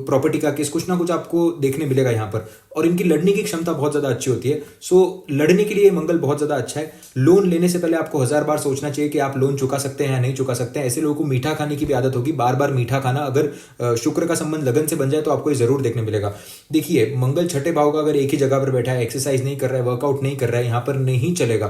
प्रॉपर्टी का केस, कुछ ना कुछ आपको देखने मिलेगा यहाँ पर। और इनकी लड़ने की क्षमता बहुत ज़्यादा अच्छी होती है। सो लड़ने के लिए मंगल बहुत ज़्यादा अच्छा है। लोन लेने से पहले आपको 1000 बार सोचना चाहिए कि आप लोन चुका सकते हैं या नहीं चुका सकते हैं। ऐसे लोगों को मीठा खाने की भी आदत होगी, बार बार मीठा खाना। अगर शुक्र का संबंध लगन से बन जाए तो आपको ये जरूर देखने मिलेगा। देखिए, मंगल छठे भाव का अगर एक ही जगह पर बैठा है, एक्सरसाइज नहीं कर रहा है, वर्कआउट नहीं कर रहा है, यहाँ पर नहीं चलेगा।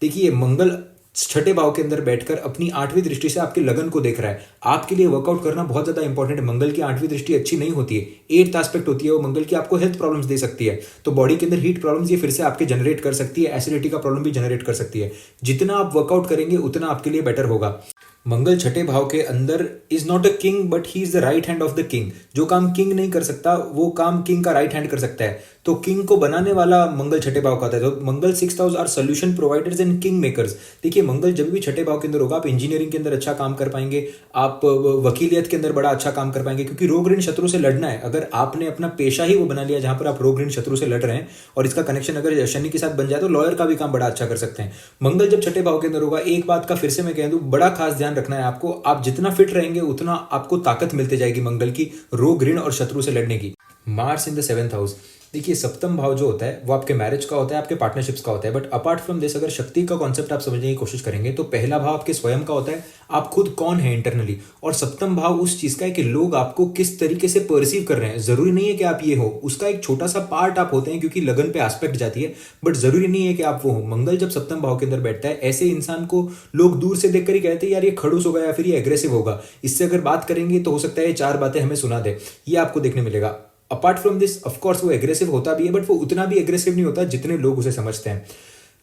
देखिए, मंगल छठे भाव के अंदर बैठकर अपनी 8वीं दृष्टि से आपके लगन को देख रहा है। आपके लिए वर्कआउट करना बहुत ज्यादा इंपॉर्टेंट है। मंगल की 8वीं दृष्टि अच्छी नहीं होती है, 8th एस्पेक्ट होती है वो मंगल की, आपको हेल्थ प्रॉब्लम्स दे सकती है। तो बॉडी के अंदर हीट प्रॉब्लम्स ये फिर से आपके जनरेट कर सकती है, एसिडिटी का प्रॉब्लम भी जनरेट कर सकती है। जितना आप वर्कआउट करेंगे उतना आपके लिए बेटर होगा। मंगल छठे भाव के अंदर is not a king but he is the right hand of the king. जो काम किंग नहीं कर सकता वो काम किंग का राइट हैंड कर सकता है। तो किंग को बनाने वाला मंगल छठे भाव का होता है। तो Mangal 6th house are solution providers and king makers. देखिए, मंगल जब भी छठे भाव के अंदर होगा, आप इंजीनियरिंग के अंदर अच्छा काम कर पाएंगे, आप वकीलियत के अंदर बड़ा अच्छा काम कर पाएंगे, क्योंकि रोग ऋण शत्रु से लड़ना है। अगर आपने अपना पेशा ही वो बना लिया जहां पर आप रोग ऋण शत्रु से लड़ रहे हैं, और इसका कनेक्शन अगर शनि के साथ बन जाए तो लॉयर का भी काम बड़ा अच्छा कर सकते हैं। मंगल जब छठे भाव के अंदर होगा, एक बात का फिर से मैं कह दूं, बड़ा खास ध्यान रखना है आपको। आप जितना फिट रहेंगे उतना आपको ताकत मिलती जाएगी मंगल की, रोग ऋण और शत्रु से लड़ने की। Mars in the 7th house. देखिए, सप्तम भाव जो होता है वो आपके मैरिज का होता है, आपके पार्टनरशिप्स का होता है। बट अपार्ट फ्रॉम दिस, अगर शक्ति का कॉन्सेप्ट आप समझने की कोशिश करेंगे तो पहला भाव आपके स्वयं का होता है, आप खुद कौन है इंटरनली। और सप्तम भाव उस चीज का है कि लोग आपको किस तरीके से परसीव कर रहे हैं। जरूरी नहीं है कि आप ये हो, उसका एक छोटा सा पार्ट आप होते हैं, क्योंकि लगन पे एस्पेक्ट जाती है, बट जरूरी नहीं है कि आप वो हो। मंगल जब सप्तम भाव के अंदर बैठता है, ऐसे इंसान को लोग दूर से देखकर ही कहते हैं यार ये खड़ूस होगा या फिर ये एग्रेसिव होगा, इससे अगर बात करेंगे तो हो सकता है ये 4 बातें हमें सुना दे। ये आपको देखने मिलेगा। अपार्ट फ्रॉम दिस, ऑफकोर्स वो एग्रेसिव होता भी है, बट वो उतना भी एग्रेसिव नहीं होता जितने लोग उसे समझते हैं।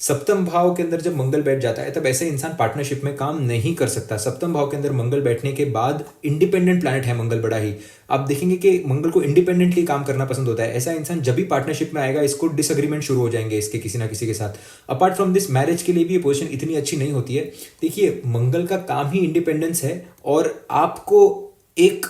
सप्तम भाव के अंदर जब मंगल बैठ जाता है तब ऐसे इंसान पार्टनरशिप में काम नहीं कर सकता। सप्तम भाव के अंदर मंगल बैठने के बाद, इंडिपेंडेंट प्लैनेट है मंगल बड़ा ही, आप देखेंगे कि मंगल को इंडिपेंडेंटली काम करना पसंद होता है। ऐसा इंसान जब भी पार्टनरशिप में आएगा, इसको डिसएग्रीमेंट शुरू हो जाएंगे इसके किसी ना किसी के साथ। अपार्ट फ्रॉम दिस, मैरिज के लिए भी ये पोजीशन इतनी अच्छी नहीं होती है। देखिए, मंगल का काम ही इंडिपेंडेंस है और आपको एक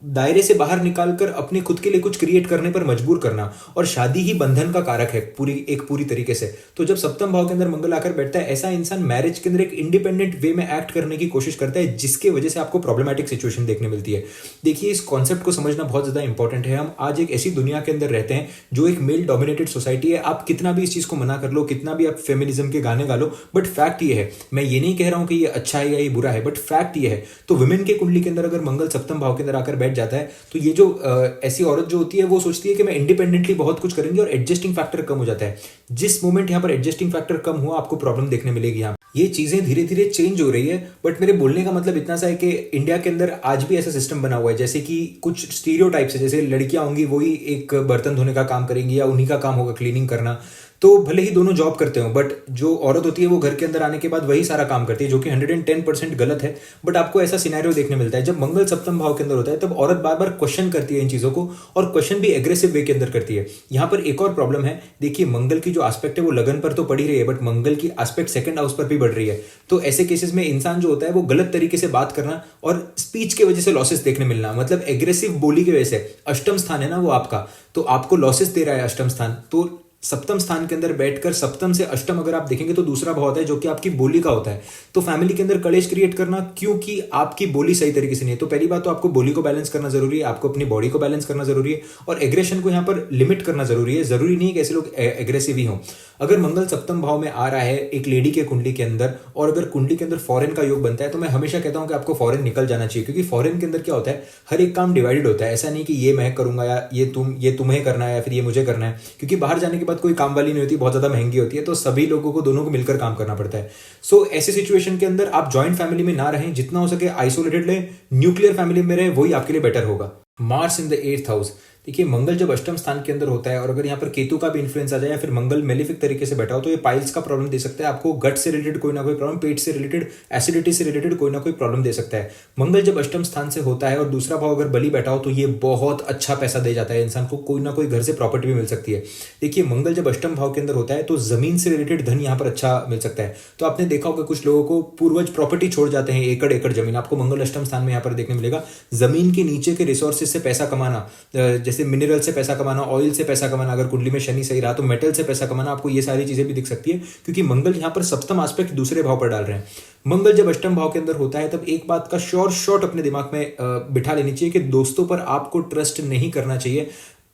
दायरे से बाहर निकालकर अपने खुद के लिए कुछ क्रिएट करने पर मजबूर करना, और शादी ही बंधन का कारक है पूरी तरीके से। तो जब सप्तम भाव के अंदर मंगल आकर बैठता है, ऐसा इंसान मैरिज के अंदर एक इंडिपेंडेंट वे में एक्ट करने की कोशिश करता है, जिसके वजह से आपको प्रॉब्लमैटिक सिचुएशन देखने मिलती है। देखिए, इस कॉन्सेप्ट को समझना बहुत ज्यादा इंपॉर्टेंट है। हम आज एक ऐसी दुनिया के अंदर रहते हैं जो एक मेल डोमिनेटेड सोसाइटी है। आप कितना भी इस चीज को मना कर लो, कितना भी आप फेमिनिज्म के गाने गा लो, बट फैक्ट ये है, मैं ये नहीं कह रहा हूं कि ये अच्छा है या ये बुरा है, बट फैक्ट ये है। तो वुमेन के कुंडली के अंदर अगर मंगल सप्तम भाव के अंदर आकर बैठ जाता है, तो ये जो ऐसी औरत जो होती है वो सोचती है कि मैं इंडिपेंडेंटली बहुत कुछ करेंगी, और एडजस्टिंग फैक्टर कम हो जाता है। जिस मोमेंट यहाँ पर एडजस्टिंग फैक्टर कम हुआ, आपको प्रॉब्लम देखने मिलेगी। यहाँ ये चीजें धीरे धीरे चेंज हो रही है, बट मेरे बोलने का मतलब इतना सा है कि इंडिया के अंदर आज भी ऐसा सिस्टम बना हुआ है, जैसे कि कुछ स्टीरियोटाइप्स है, जैसे लड़कियां होंगी वही एक बर्तन धोने का काम करेंगी, या उन्हीं का काम होगा क्लीनिंग करना। तो भले ही दोनों जॉब करते हो, बट जो औरत होती है वो घर के अंदर आने के बाद वही सारा काम करती है, जो कि 110% गलत है। बट आपको ऐसा सिनेरियो देखने मिलता है जब मंगल सप्तम भाव के अंदर होता है, तब औरत बार बार क्वेश्चन करती है इन चीजों को, और क्वेश्चन भी एग्रेसिव वे के अंदर करती है। यहाँ पर एक और प्रॉब्लम है। देखिए, मंगल की जो एस्पेक्ट है वो लगन पर तो पड़ी रही है, बट मंगल की एस्पेक्ट 2nd हाउस पर भी बढ़ रही है। तो ऐसे केसेस में इंसान जो होता है वो गलत तरीके से बात करना और स्पीच के वजह से लॉसेस देखने मिलना, मतलब एग्रेसिव बोली की वजह से। अष्टम स्थान है ना वो आपका, तो आपको लॉसेस दे रहा है अष्टम स्थान। तो सप्तम स्थान के अंदर बैठकर सप्तम से अष्टम अगर आप देखेंगे तो दूसरा भाव होता है जो कि आपकी बोली का होता है। तो फैमिली के अंदर कलेश क्रिएट करना, क्योंकि आपकी बोली सही तरीके से नहीं है। तो पहली बात तो आपको बोली को बैलेंस करना जरूरी है, आपको अपनी बॉडी को बैलेंस करना जरूरी है, और एग्रेशन को यहाँ पर लिमिट करना जरूरी है। जरूरी नहीं है कि ऐसे लोग एग्रेसिव ही हों। अगर मंगल सप्तम भाव में आ रहा है एक लेडी के कुंडली के अंदर, और अगर कुंडली के अंदर फॉरेन का योग बनता है, तो मैं हमेशा कहता हूं कि आपको फॉरेन निकल जाना चाहिए, क्योंकि फॉरेन के अंदर क्या होता है, हर एक काम डिवाइडेड होता है। ऐसा नहीं कि ये मैं करूंगा या ये तुम्हें करना है या फिर ये मुझे करना है, क्योंकि बाहर जाने के बाद कोई काम वाली नहीं होती, बहुत ज्यादा महंगी होती है, तो सभी लोगों को दोनों को मिलकर काम करना पड़ता है। सो ऐसी सिचुएशन के अंदर आप ज्वाइंट फैमिली में ना रहें, जितना हो सके आइसोलेटेड लें, न्यूक्लियर फैमिली में रहें, वही आपके लिए बेटर होगा। Mars in the 8th house. देखिए मंगल जब अष्टम स्थान के अंदर होता है और अगर यहाँ पर केतु का भी इन्फ्लुएंस आ जाए या फिर मंगल मेलिफिक तरीके से बैठा हो तो ये पाइल्स का प्रॉब्लम दे सकता है आपको, गट से रिलेटेड कोई ना कोई प्रॉब्लम, पेट से रिलेटेड, एसिडिटी से रिलेटेड कोई ना कोई प्रॉब्लम दे सकता है। मंगल जब अष्टम स्थान से होता है और दूसरा भाव अगर बली बैठा हो तो ये बहुत अच्छा पैसा दे जाता है इंसान को, कोई ना कोई घर से प्रॉपर्टी भी मिल सकती है। देखिए मंगल जब अष्टम भाव के अंदर होता है तो जमीन से रिलेटेड धन यहाँ पर अच्छा मिल सकता है। तो आपने देखा होगा कुछ लोगों को पूर्वज प्रॉपर्टी छोड़ जाते हैं, एकड़ एकड़ जमीन आपको मंगल अष्टम स्थान में यहाँ पर देखने मिलेगा। जमीन के नीचे के रिसोर्सेज से पैसा कमाना, जैसे मिनरल से पैसा कमाना, ऑयल से पैसा कमाना, अगर कुंडली में शनि सही रहा तो मेटल से पैसा कमाना, आपको ये सारी चीजें भी दिख सकती है क्योंकि मंगल यहाँ पर सप्तम एस्पेक्ट दूसरे भाव पर डाल रहे हैं। मंगल जब अष्टम भाव के अंदर होता है तब एक बात का शॉर्ट अपने दिमाग में बिठा लेनी चाहिए कि दोस्तों पर आपको ट्रस्ट नहीं करना चाहिए।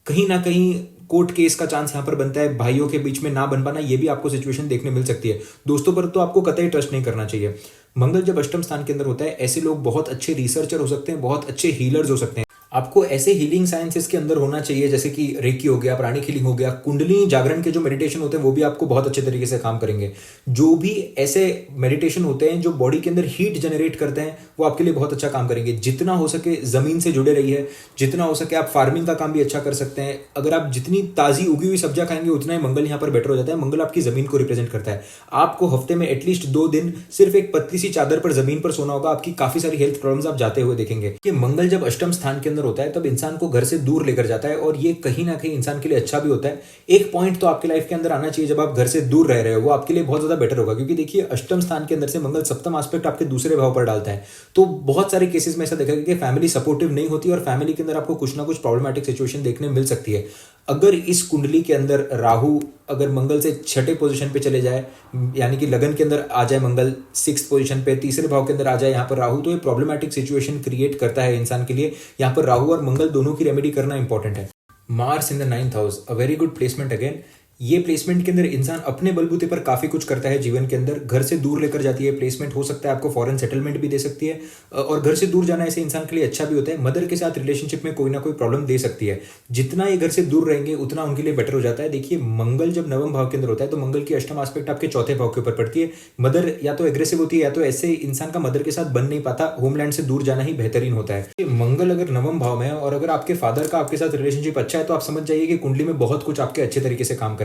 कहीं ना कहीं कोर्ट केस का चांस यहां पर बनता है, भाइयों के बीच में ना बन पाना, ये भी आपको सिचुएशन देखने मिल सकती है। दोस्तों पर तो आपको कतई ट्रस्ट नहीं करना चाहिए। मंगल जब अष्टम स्थान के अंदर होता है ऐसे लोग बहुत अच्छे रिसर्चर हो सकते हैं, बहुत अच्छे हीलर्स हो सकते हैं। आपको ऐसे हीलिंग साइंसेस के अंदर होना चाहिए जैसे कि रेकी हो गया, प्राणिक हीलिंग हो गया, कुंडली जागरण के जो मेडिटेशन होते हैं वो भी आपको बहुत अच्छे तरीके से काम करेंगे। जो भी ऐसे मेडिटेशन होते हैं जो बॉडी के अंदर हीट जनरेट करते हैं वो आपके लिए बहुत अच्छा काम करेंगे। जितना हो सके जमीन से जुड़े रहिए, जितना हो सके आप फार्मिंग का काम भी अच्छा कर सकते हैं। अगर आप जितनी ताजी उगी हुई सब्जियां खाएंगे उतना ही मंगल यहाँ पर बेटर हो जाता है। मंगल आपकी जमीन को रिप्रेजेंट करता है। आपको हफ्ते में एटलीस्ट 2 दिन सिर्फ एक पतली सी चादर पर जमीन पर सोना होगा, आपकी काफी सारी हेल्थ प्रॉब्लम्स आप जाते हुए देखेंगे। कि मंगल जब अष्टम स्थान के अंदर होता है तब इंसान को घर से दूर लेकर जाता है और ये कहीं ना कहीं इंसान के लिए अच्छा भी होता है। एक पॉइंट तो आपकी लाइफ के अंदर आना चाहिए जब आप घर से दूर रह रहे हो, वो आपके लिए बहुत ज्यादा बेटर होगा क्योंकि देखिए अष्टम स्थान के अंदर से मंगल सप्तम एस्पेक्ट आपके दूसरे भाव पर डालता है। तो बहुत सारे केसेस में ऐसा देखा गया कि फैमिली सपोर्टिव नहीं होती और फैमिली के अंदर आपको कुछ ना कुछ प्रॉब्लमैटिक सिचुएशन देखने मिल सकती है। अगर इस कुंडली के अंदर राहु अगर मंगल से छठे पोजीशन पे चले जाए, यानी कि लगन के अंदर आ जाए मंगल 6th पोजीशन पे, तीसरे भाव के अंदर आ जाए यहाँ पर राहु, तो ये प्रॉब्लमैटिक सिचुएशन क्रिएट करता है इंसान के लिए। यहाँ पर राहु और मंगल दोनों की रेमेडी करना इंपॉर्टेंट है। Mars in the 9th house, a very good placement again. ये प्लेसमेंट के अंदर इंसान अपने बलबूते पर काफी कुछ करता है जीवन के अंदर, घर से दूर लेकर जाती है। प्लेसमेंट हो सकता है आपको फॉरेन सेटलमेंट भी दे सकती है और घर से दूर जाना ऐसे इंसान के लिए अच्छा भी होता है। मदर के साथ रिलेशनशिप में कोई ना कोई प्रॉब्लम दे सकती है। जितना ये घर से दूर रहेंगे उतना उनके लिए बेटर हो जाता है। देखिए मंगल जब नवम भाव के अंदर होता है तो मंगल की अष्टम एस्पेक्ट आपके चौथे भाव के ऊपर पड़ती है। मदर या तो एग्रेसिव होती है या तो ऐसे इंसान का मदर के साथ बन नहीं पाता, होमलैंड से दूर जाना ही बेहतरीन होता है। मंगल अगर नवम भाव में है और अगर आपके फादर का आपके साथ रिलेशनशिप अच्छा है तो आप समझ जाइए कि कुंडली में बहुत कुछ आपके अच्छे तरीके से काम करेगा।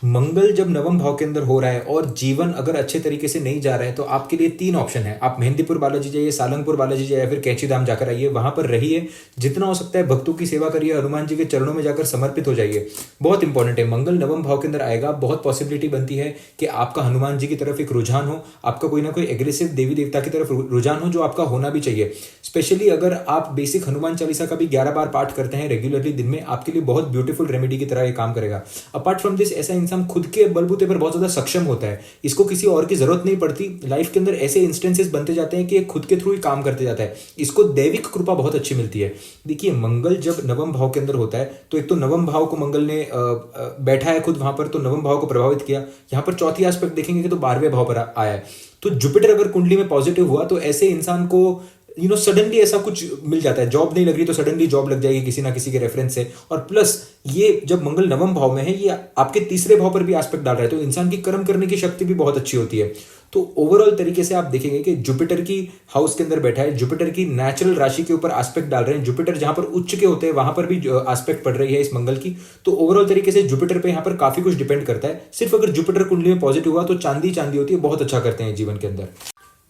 मंगल जब नवम भाव के अंदर हो रहा है और जीवन अगर अच्छे तरीके से नहीं जा रहा है तो आपके लिए 3 ऑप्शन है। आप मेहंदीपुर बालाजी जाइए, सालंगपुर बालाजी जाइए या फिर कैंची धाम जाकर आइए, वहां पर रहिए, जितना हो सकता है भक्तों की सेवा करिए, हनुमान जी के चरणों में जाकर समर्पित हो जाइए। बहुत इंपॉर्टेंट है। मंगल नवम भाव के अंदर आएगा, बहुत पॉसिबिलिटी बनती है कि आपका हनुमान जी की तरफ एक रुझान हो, आपका कोई ना कोई एग्रेसिव देवी देवता की तरफ रुझान हो, जो आपका होना भी चाहिए। स्पेशली अगर आप बेसिक हनुमान चालीसा का भी 11 बार पाठ करते हैं रेगुलरली दिन में, आपके लिए बहुत ब्यूटीफुल रेमेडी की तरह ये काम करेगा। अपार्ट फ्रॉम दिस ऐसा इंसान खुद के बलबूते पर बहुत ज्यादा सक्षम होता है, इसको किसी और की जरूरत नहीं पड़ती। लाइफ के अंदर ऐसे इंस्टेंसेस बनते जाते हैं कि खुद के थ्रू ही काम करते जाता है, इसको दैविक कृपा बहुत अच्छी मिलती है। देखिए मंगल जब नवम भाव के अंदर होता है तो एक तो नवम भाव को मंगल ने बैठा है खुद वहां पर, तो नवम भाव को प्रभावित किया। यहाँ पर चौथी एस्पेक्ट देखेंगे तो 12वें भाव पर आया है। तो जुपिटर अगर कुंडली में पॉजिटिव हुआ तो ऐसे इंसान को सडनली ऐसा कुछ मिल जाता है। जॉब नहीं लग रही तो सडनली जॉब लग जाएगी किसी ना किसी के रेफरेंस से। और प्लस ये जब मंगल नवम भाव में है, ये आपके तीसरे भाव पर भी एस्पेक्ट डाल रहा है, तो इंसान की कर्म करने की शक्ति भी बहुत अच्छी होती है। तो ओवरऑल तरीके से आप देखेंगे कि जुपिटर की हाउस के अंदर बैठा है, जुपिटर की नेचुरल राशि के ऊपर एस्पेक्ट डाल रहे हैं। जुपिटर जहां पर उच्च के होते हैं वहां पर भी एस्पेक्ट पड़ रही है इस मंगल की। तो ओवरऑल तरीके से जुपिटर पे यहाँ पर काफी कुछ डिपेंड करता है। सिर्फ अगर जुपिटर कुंडली में पॉजिटिव हुआ तो चांदी चांदी होती है, बहुत अच्छा करते हैं जीवन के अंदर।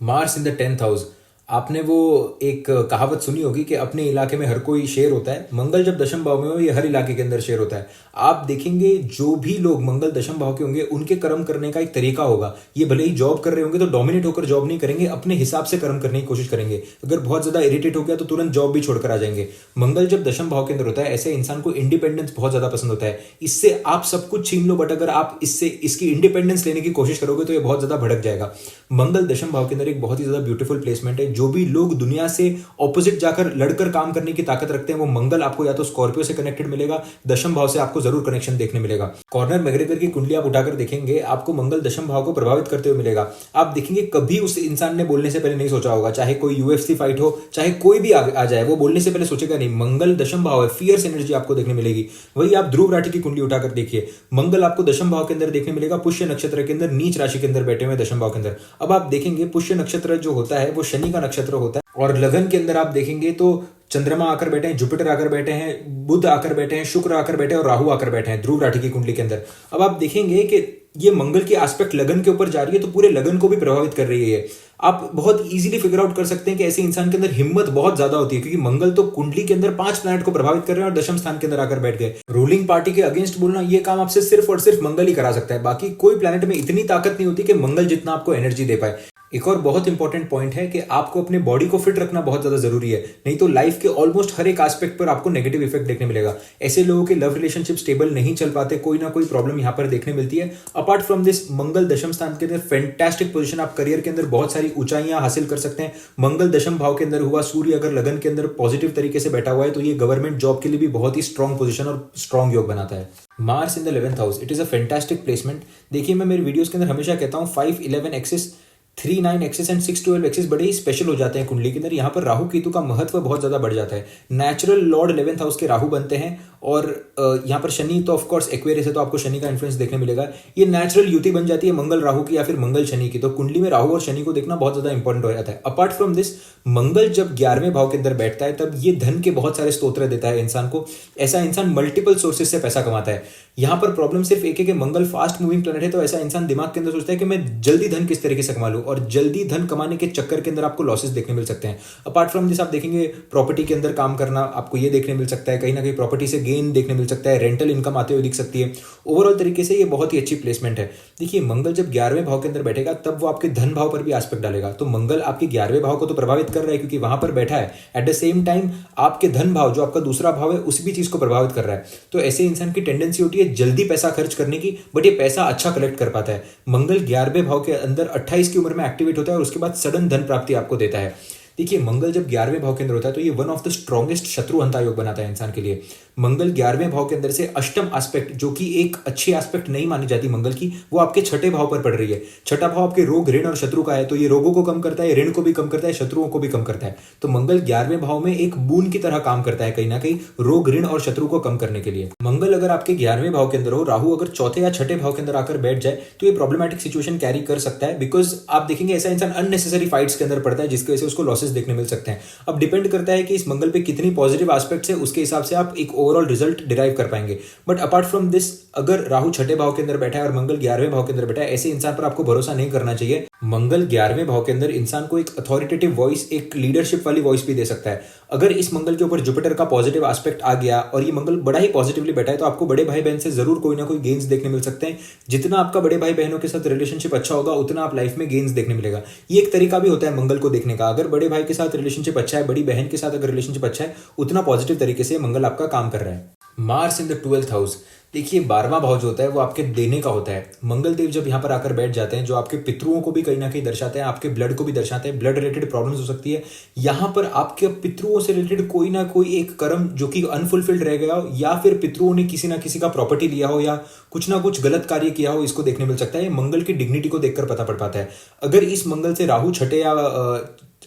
Mars in the 10th house, आपने वो एक कहावत सुनी होगी कि अपने इलाके में हर कोई शेर होता है। मंगल जब दशम भाव में हो ये हर इलाके के अंदर शेर होता है। आप देखेंगे जो भी लोग मंगल दशम भाव के होंगे उनके कर्म करने का एक तरीका होगा। ये भले ही जॉब कर रहे होंगे तो डोमिनेट होकर जॉब नहीं करेंगे, अपने हिसाब से कर्म करने की कोशिश करेंगे। अगर बहुत ज्यादा इरिटेट हो गया तो तुरंत जॉब भी छोड़कर आ जाएंगे। मंगल जब दशम भाव के अंदर होता है ऐसे इंसान को इंडिपेंडेंस बहुत ज्यादा पसंद होता है। इससे आप सब कुछ छीन लो, बट अगर आप इसकी इंडिपेंडेंस लेने की कोशिश करोगे तो ये बहुत ज्यादा भड़क जाएगा। मंगल दशम भाव के अंदर एक बहुत ही ज्यादा ब्यूटीफुल प्लेसमेंट है। जो भी लोग दुनिया से ऑपोजिट जाकर लड़कर काम करने की ताकत रखते हैं वो मंगल आपको या तो स्कॉर्पियो से कनेक्टेड मिलेगा, दशम भाव से आपको जरूर कनेक्शन देखने मिलेगा। कॉर्नर मैग्रेगर की कुंडली आप उठाकर देखेंगे, आपको मंगल दशम भाव को प्रभावित करते हुए मिलेगा। आप देखेंगे कभी उस इंसान ने बोलने से पहले नहीं सोचा होगा, चाहे कोई यूएफसी फाइट हो, चाहे कोई भी आ जाए, वो बोलने से पहले सोचेगा नहीं। मंगल दशम भाव है, फियर्स एनर्जी आपको देखने मिलेगी। वही आप ध्रुव राशि की कुंडली उठाकर देखिए, मंगल आपको दशम भाव के अंदर देखने मिलेगा, पुष्य नक्षत्र के अंदर, नीच राशि के अंदर बैठे हुए दशम भाव के अंदर। अब आप देखेंगे पुष्य नक्षत्र जो होता है वो शनि का नक्षत्र होता है और लगन के अंदर आप देखेंगे तो चंद्रमा आकर बैठे हैं, जुपिटर आकर बैठे हैं, बुध आकर बैठे हैं, शुक्र आकर बैठे हैं और राहु आकर बैठे हैं ध्रुव राशि की कुंडली के अंदर। अब आप देखेंगे कि ये मंगल की एस्पेक्ट लगन के ऊपर जा रही है, तो पूरे लगन को भी प्रभावित कर रही है। आप बहुत इजीली फिगर आउट कर सकते हैं कि ऐसे इंसान के अंदर हिम्मत बहुत ज्यादा होती है, क्योंकि मंगल तो कुंडली के अंदर 5 प्लैनेट को प्रभावित कर रहे हैं और दशम स्थान के अंदर आकर बैठ गए। रूलिंग पार्टी के अगेंस्ट बोलना, ये काम आपसे सिर्फ और सिर्फ मंगल ही करा सकता है। बाकी कोई प्लैनेट में इतनी ताकत नहीं होती कि मंगल जितना आपको एनर्जी दे पाए। एक और बहुत इंपॉर्टेंट पॉइंट है कि आपको अपने बॉडी को फिट रखना बहुत ज्यादा जरूरी है, नहीं तो लाइफ के ऑलमोस्ट हर एक एस्पेक्ट पर आपको नेगेटिव इफेक्ट देखने मिलेगा। ऐसे लोगों के लव रिलेशनशिप स्टेबल नहीं चल पाते, कोई ना कोई प्रॉब्लम यहाँ पर देखने मिलती है। अपार्ट फ्रॉम दिस, मंगल दशम स्थान के अंदर फैंटास्टिक पोजीशन, आप करियर के अंदर बहुत सारी ऊंचाइयां हासिल कर सकते हैं। मंगल दशम भाव के अंदर हुआ, सूर्य अगर लगन के अंदर पॉजिटिव तरीके से बैठा हुआ है तो ये गवर्नमेंट जॉब के लिए भी बहुत ही स्ट्रॉन्ग पोजीशन और स्ट्रॉन्ग योग बनाता है। Mars in the 11th house, it is a fantastic placement. देखिए, मैं मेरे वीडियोस के अंदर हमेशा कहता हूँ 5-11 एक्सिस, 3-9 एक्सिस एंड 6-12 एक्सिस बड़े ही स्पेशल हो जाते हैं कुंडली के अंदर। यहाँ पर राहु केतु का महत्व बहुत ज्यादा बढ़ जाता है। नेचुरल लॉर्ड 11th हाउस के राहु बनते हैं और यहाँ पर शनि तो ऑफ कोर्स एक्वेरियस है, तो आपको शनि का इन्फ्लुएंस देखने मिलेगा। ये नेचुरल युति बन जाती है मंगल राहु की या फिर मंगल शनि की, तो कुंडली में राहु और शनि को देखना बहुत ज्यादा इंपॉर्टेंट हो जाता है। अपार्ट फ्रॉम दिस, मंगल जब 11वें भाव के अंदर बैठता है तब ये धन के बहुत सारे स्तोत्र देता है इंसान को। ऐसा इंसान मल्टीपल सोर्सेज से पैसा कमाता है। यहाँ पर प्रॉब्लम सिर्फ एक है कि मंगल फास्ट मूविंग प्लैनेट है, तो ऐसा इंसान दिमाग के अंदर सोचता है कि मैं जल्दी धन किस तरीके से कमा लूं, और जल्दी धन कमाने के चक्कर के अंदर आपको लॉसेस देखने मिल सकते हैं। अपार्ट फ्रॉम दिस, आप देखेंगे प्रॉपर्टी के अंदर काम करना आपको ये देखने मिल सकता है, कहीं ना कहीं प्रॉपर्टी से गेन देखने मिल सकता है, रेंटल इनकम आते हुए दिख सकती है। ओवरऑल तरीके से ये बहुत ही अच्छी प्लेसमेंट है। देखिए, मंगल जब 11वें भाव के अंदर बैठेगा तब वो आपके धन भाव पर भी एस्पेक्ट डालेगा, तो मंगल आपके 11वें भाव को तो प्रभावित कर रहा है क्योंकि वहां पर बैठा है। एट द सेम टाइम आपके धन भाव, जो आपका दूसरा भाव है, उस भी चीज को प्रभावित कर रहा है। तो ऐसे इंसान की टेंडेंसी होती है जल्दी पैसा खर्च करने की, बट ये पैसा अच्छा कलेक्ट कर पाता है। मंगल 11वें भाव के अंदर 28 की उम्र में एक्टिवेट होता है और उसके बाद सडन धन प्राप्ति आपको देता है। देखिए, मंगल जब 11वें भाव के अंदर होता है तो ये वन ऑफ द स्ट्रॉन्गेस्ट शत्रुहंता योग बनाता है इंसान के लिए। मंगल 11वें भाव के अंदर से अष्टम एस्पेक्ट, जो कि एक अच्छी एस्पेक्ट नहीं मानी जाती मंगल की, वो आपके छठे भाव पर पड़ रही है। छठा भाव आपके रोग, ऋण और शत्रु का है, तो ये रोगों को कम करता है, ऋण को भी कम करता है, शत्रुओं को भी कम करता है। तो मंगल 11वें भाव में एक बून की तरह काम करता है, कहीं ना कहीं रोग, ऋण और शत्रु को कम करने के लिए। मंगल अगर आपके 11वें भाव के अंदर हो, राहु अगर चौथे या छठे भाव के अंदर आकर बैठ जाए तो ये प्रॉब्लमैटिक सिचुएशन कैरी कर सकता है। बिकॉज आप देखेंगे ऐसा इंसान अननेसेसरी फाइट्स के अंदर पड़ता है, जिसकी वजह से उसको लॉसेस देखने मिल सकते हैं। अब डिपेंड करता है कि इस मंगल पे कितनी पॉजिटिव एस्पेक्ट्स है, उसके हिसाब से आप एक ओवरऑल रिजल्ट डिराइव कर पाएंगे। बट अपार्ट फ्रॉम दिस, अगर राहु छठे भाव के अंदर बैठा है और मंगल 11वें भाव के अंदर बैठा है, ऐसे इंसान पर आपको भरोसा नहीं करना चाहिए। मंगल 11वें भाव के अंदर इंसान को एक अथॉरिटेटिव वॉइस, एक लीडरशिप वाली वॉइस भी दे सकता है। अगर इस मंगल के ऊपर जुपिटर का पॉजिटिव एस्पेक्ट आ गया और ये मंगल बड़ा ही पॉजिटिवली बैठा है, तो आपको बड़े भाई बहन से जरूर कोई ना कोई गेन्स देखने मिल सकते हैं। जितना आपका बड़े भाई बहनों के साथ रिलेशनशिप अच्छा होगा, उतना आप लाइफ में गेन्स देखने मिलेगा। ये एक तरीका भी होता है मंगल को देखने का। अगर बड़े भाई के साथ रिलेशनशिप अच्छा है, बड़ी बहन के साथ अगर रिलेशनशिप अच्छा है, उतना पॉजिटिव तरीके से मंगल आपका काम कर रहा है। Mars in the 12th house, देखिए 12वां भाव जो होता है वो आपके देने का होता है। मंगल देव जब यहाँ पर आकर बैठ जाते हैं, जो आपके पितरुओं को भी कहीं ना कहीं दर्शाते हैं, आपके ब्लड को भी दर्शाते हैं। ब्लड रिलेटेड प्रॉब्लम्स हो सकती है, यहाँ पर आपके पितरुओं से रिलेटेड कोई ना कोई एक कर्म जो कि अनफुलफिल्ड रह गया हो, या फिर पितरुओं ने किसी ना किसी का प्रॉपर्टी लिया हो या कुछ ना कुछ गलत कार्य किया हो, इसको देखने मिल सकता है। मंगल की डिग्निटी को देखकर पता पड़ पाता है। अगर इस मंगल से राहु छठे या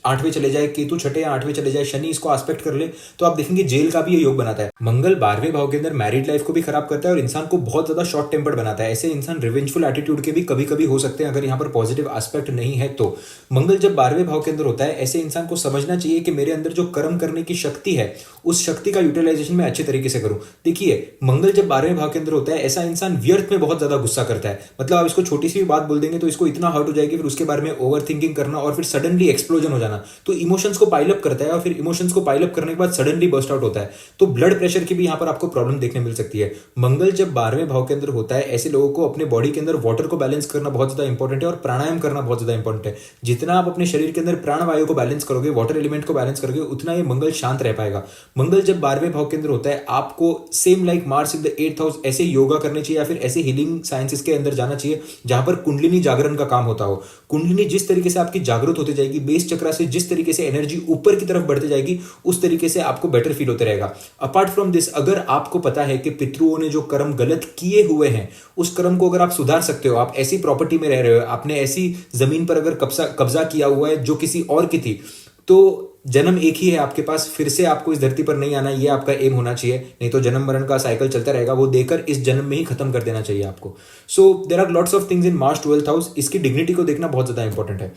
8वें चले जाए, केतु छठे या 8वें चले जाए, शनि इसको एस्पेक्ट कर ले, तो आप देखेंगे जेल का भी ये योग बनाता है। मंगल 12वें भाव के अंदर मैरिड लाइफ को भी खराब करता है और इंसान को बहुत ज्यादा शॉर्ट टेम्पर्ड बनाता है। ऐसे इंसान रिवेंजफुल एटीट्यूड के भी कभी कभी हो सकते हैं अगर यहाँ पर पॉजिटिव एस्पेक्ट नहीं है तो। मंगल जब 12वें भाव के अंदर होता है, ऐसे इंसान को समझना चाहिए कि मेरे अंदर जो कर्म करने की शक्ति है, उस शक्ति का यूटिलाइजेशन मैं अच्छे तरीके से करूं। देखिए, मंगल जब 12वें भाव के अंदर होता है, ऐसा इंसान व्यर्थ में बहुत ज्यादा गुस्सा करता है। मतलब आप इसको छोटी सी भी बात बोल देंगे तो इसको इतना हर्ट हो जाएगी, फिर उसके बारे में ओवर थिंकिंग करना और फिर सडनली एक्सप्लोजन हो जाना। तो इमोशंस को पाइलअप करता है और फिर इमोशंस को पाइलअप करने के बाद सडनली बर्स्ट आउट होता है। तो ब्लड प्रेशर की भी यहाँ पर आपको प्रॉब्लम देखने मिल सकती है। मंगल जब 12वें भाव के अंदर होता है, ऐसे लोगों को अपने बॉडी के अंदर वाटर को बैलेंस करना बहुत ज्यादा इंपॉर्टेंट है और प्राणायाम करना बहुत ज्यादा इंपॉर्टेंट है। जितना आप अपने शरीर के अंदर प्राणवायु को बैलेंस करोगे, वाटर एलिमेंट को बैलेंस करोगे, उतना ये मंगल शांत रह पाएगा। मंगल जब 12वें भाव के अंदर होता है, आपको same like Mars in the 8th house ऐसे योगा करने चाहिए या फिर ऐसे हीलिंग साइंसेस के अंदर जाना चाहिए जहां पर कुंडलिनी जागरण का काम होता हो। कुंडलिनी जिस तरीके से आपकी जागृत होती जाएगी, बेस चक्र से जिस तरीके से एनर्जी ऊपर की तरफ बढ़ती जाएगी, उस तरीके से आपको बेटर फील होता रहेगा। अपार्ट फ्रॉम दिस, अगर आपको पता है कि पितरुओं ने जो कर्म गलत किए हुए हैं, उस कर्म को अगर आप सुधार सकते हो, आप ऐसी प्रॉपर्टी में रह रहे हो, आपने ऐसी जमीन पर अगर कब्जा किया हुआ है जो किसी और की थी, तो जन्म एक ही है आपके पास, फिर से आपको इस धरती पर नहीं आना, ये आपका एम होना चाहिए। नहीं तो जन्म मरण का साइकिल चलता रहेगा, वो देकर इस जन्म में ही खत्म कर देना चाहिए आपको। So there are lots of things in Mars 12th house. इसकी डिग्निटी को देखना बहुत ज्यादा इंपॉर्टेंट है।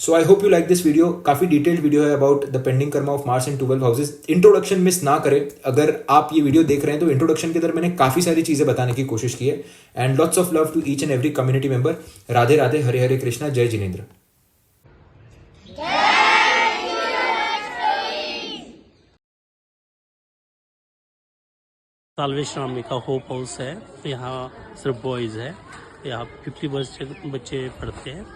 So I hope you like this video. काफी डिटेल्ड वीडियो है about the pending karma of Mars in 12 houses. Introduction miss ना करें। अगर आप ये वीडियो देख रहे हैं तो इंट्रोडक्शन के अंदर मैंने काफी सारी चीजें बताने की कोशिश की है। And lots of love to each and every community member. Radhe Radhe, Hare Hare Krishna, जय जिनेंद्र। साल्वेशन आर्मी का होप हाउस है। यहाँ सिर्फ बॉयज़ है। यहाँ 50 बच्चे पढ़ते हैं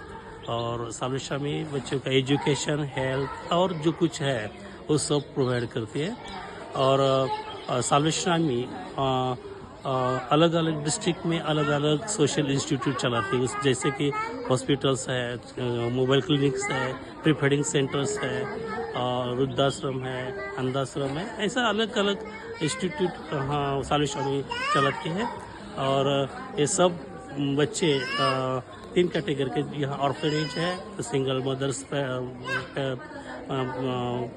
और साल्वेशन आर्मी बच्चों का एजुकेशन, हेल्थ और जो कुछ है वो सब प्रोवाइड करती है। और साल्वेशन आर्मी अलग अलग डिस्ट्रिक्ट में अलग अलग सोशल इंस्टीट्यूट चलाती है, जैसे कि हॉस्पिटल्स है, मोबाइल क्लिनिक्स है, प्री फीडिंग सेंटर्स है, और वृद्धाश्रम है, अंधाश्रम है। ऐसा अलग अलग इंस्टीट्यूट हाँ साल्वेशन आर्मी चलाती है। और ये सब बच्चे 3 कैटेगरी के यहाँ ऑर्फनेज है, सिंगल मदर्स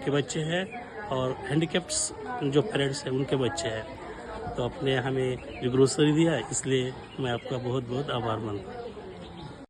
के बच्चे हैं, और हैंडीकैप्स जो पेरेंट्स हैं उनके बच्चे हैं। तो आपने हमें जो ग्रोसरी दिया इसलिए मैं आपका बहुत बहुत आभार मानता हूँ।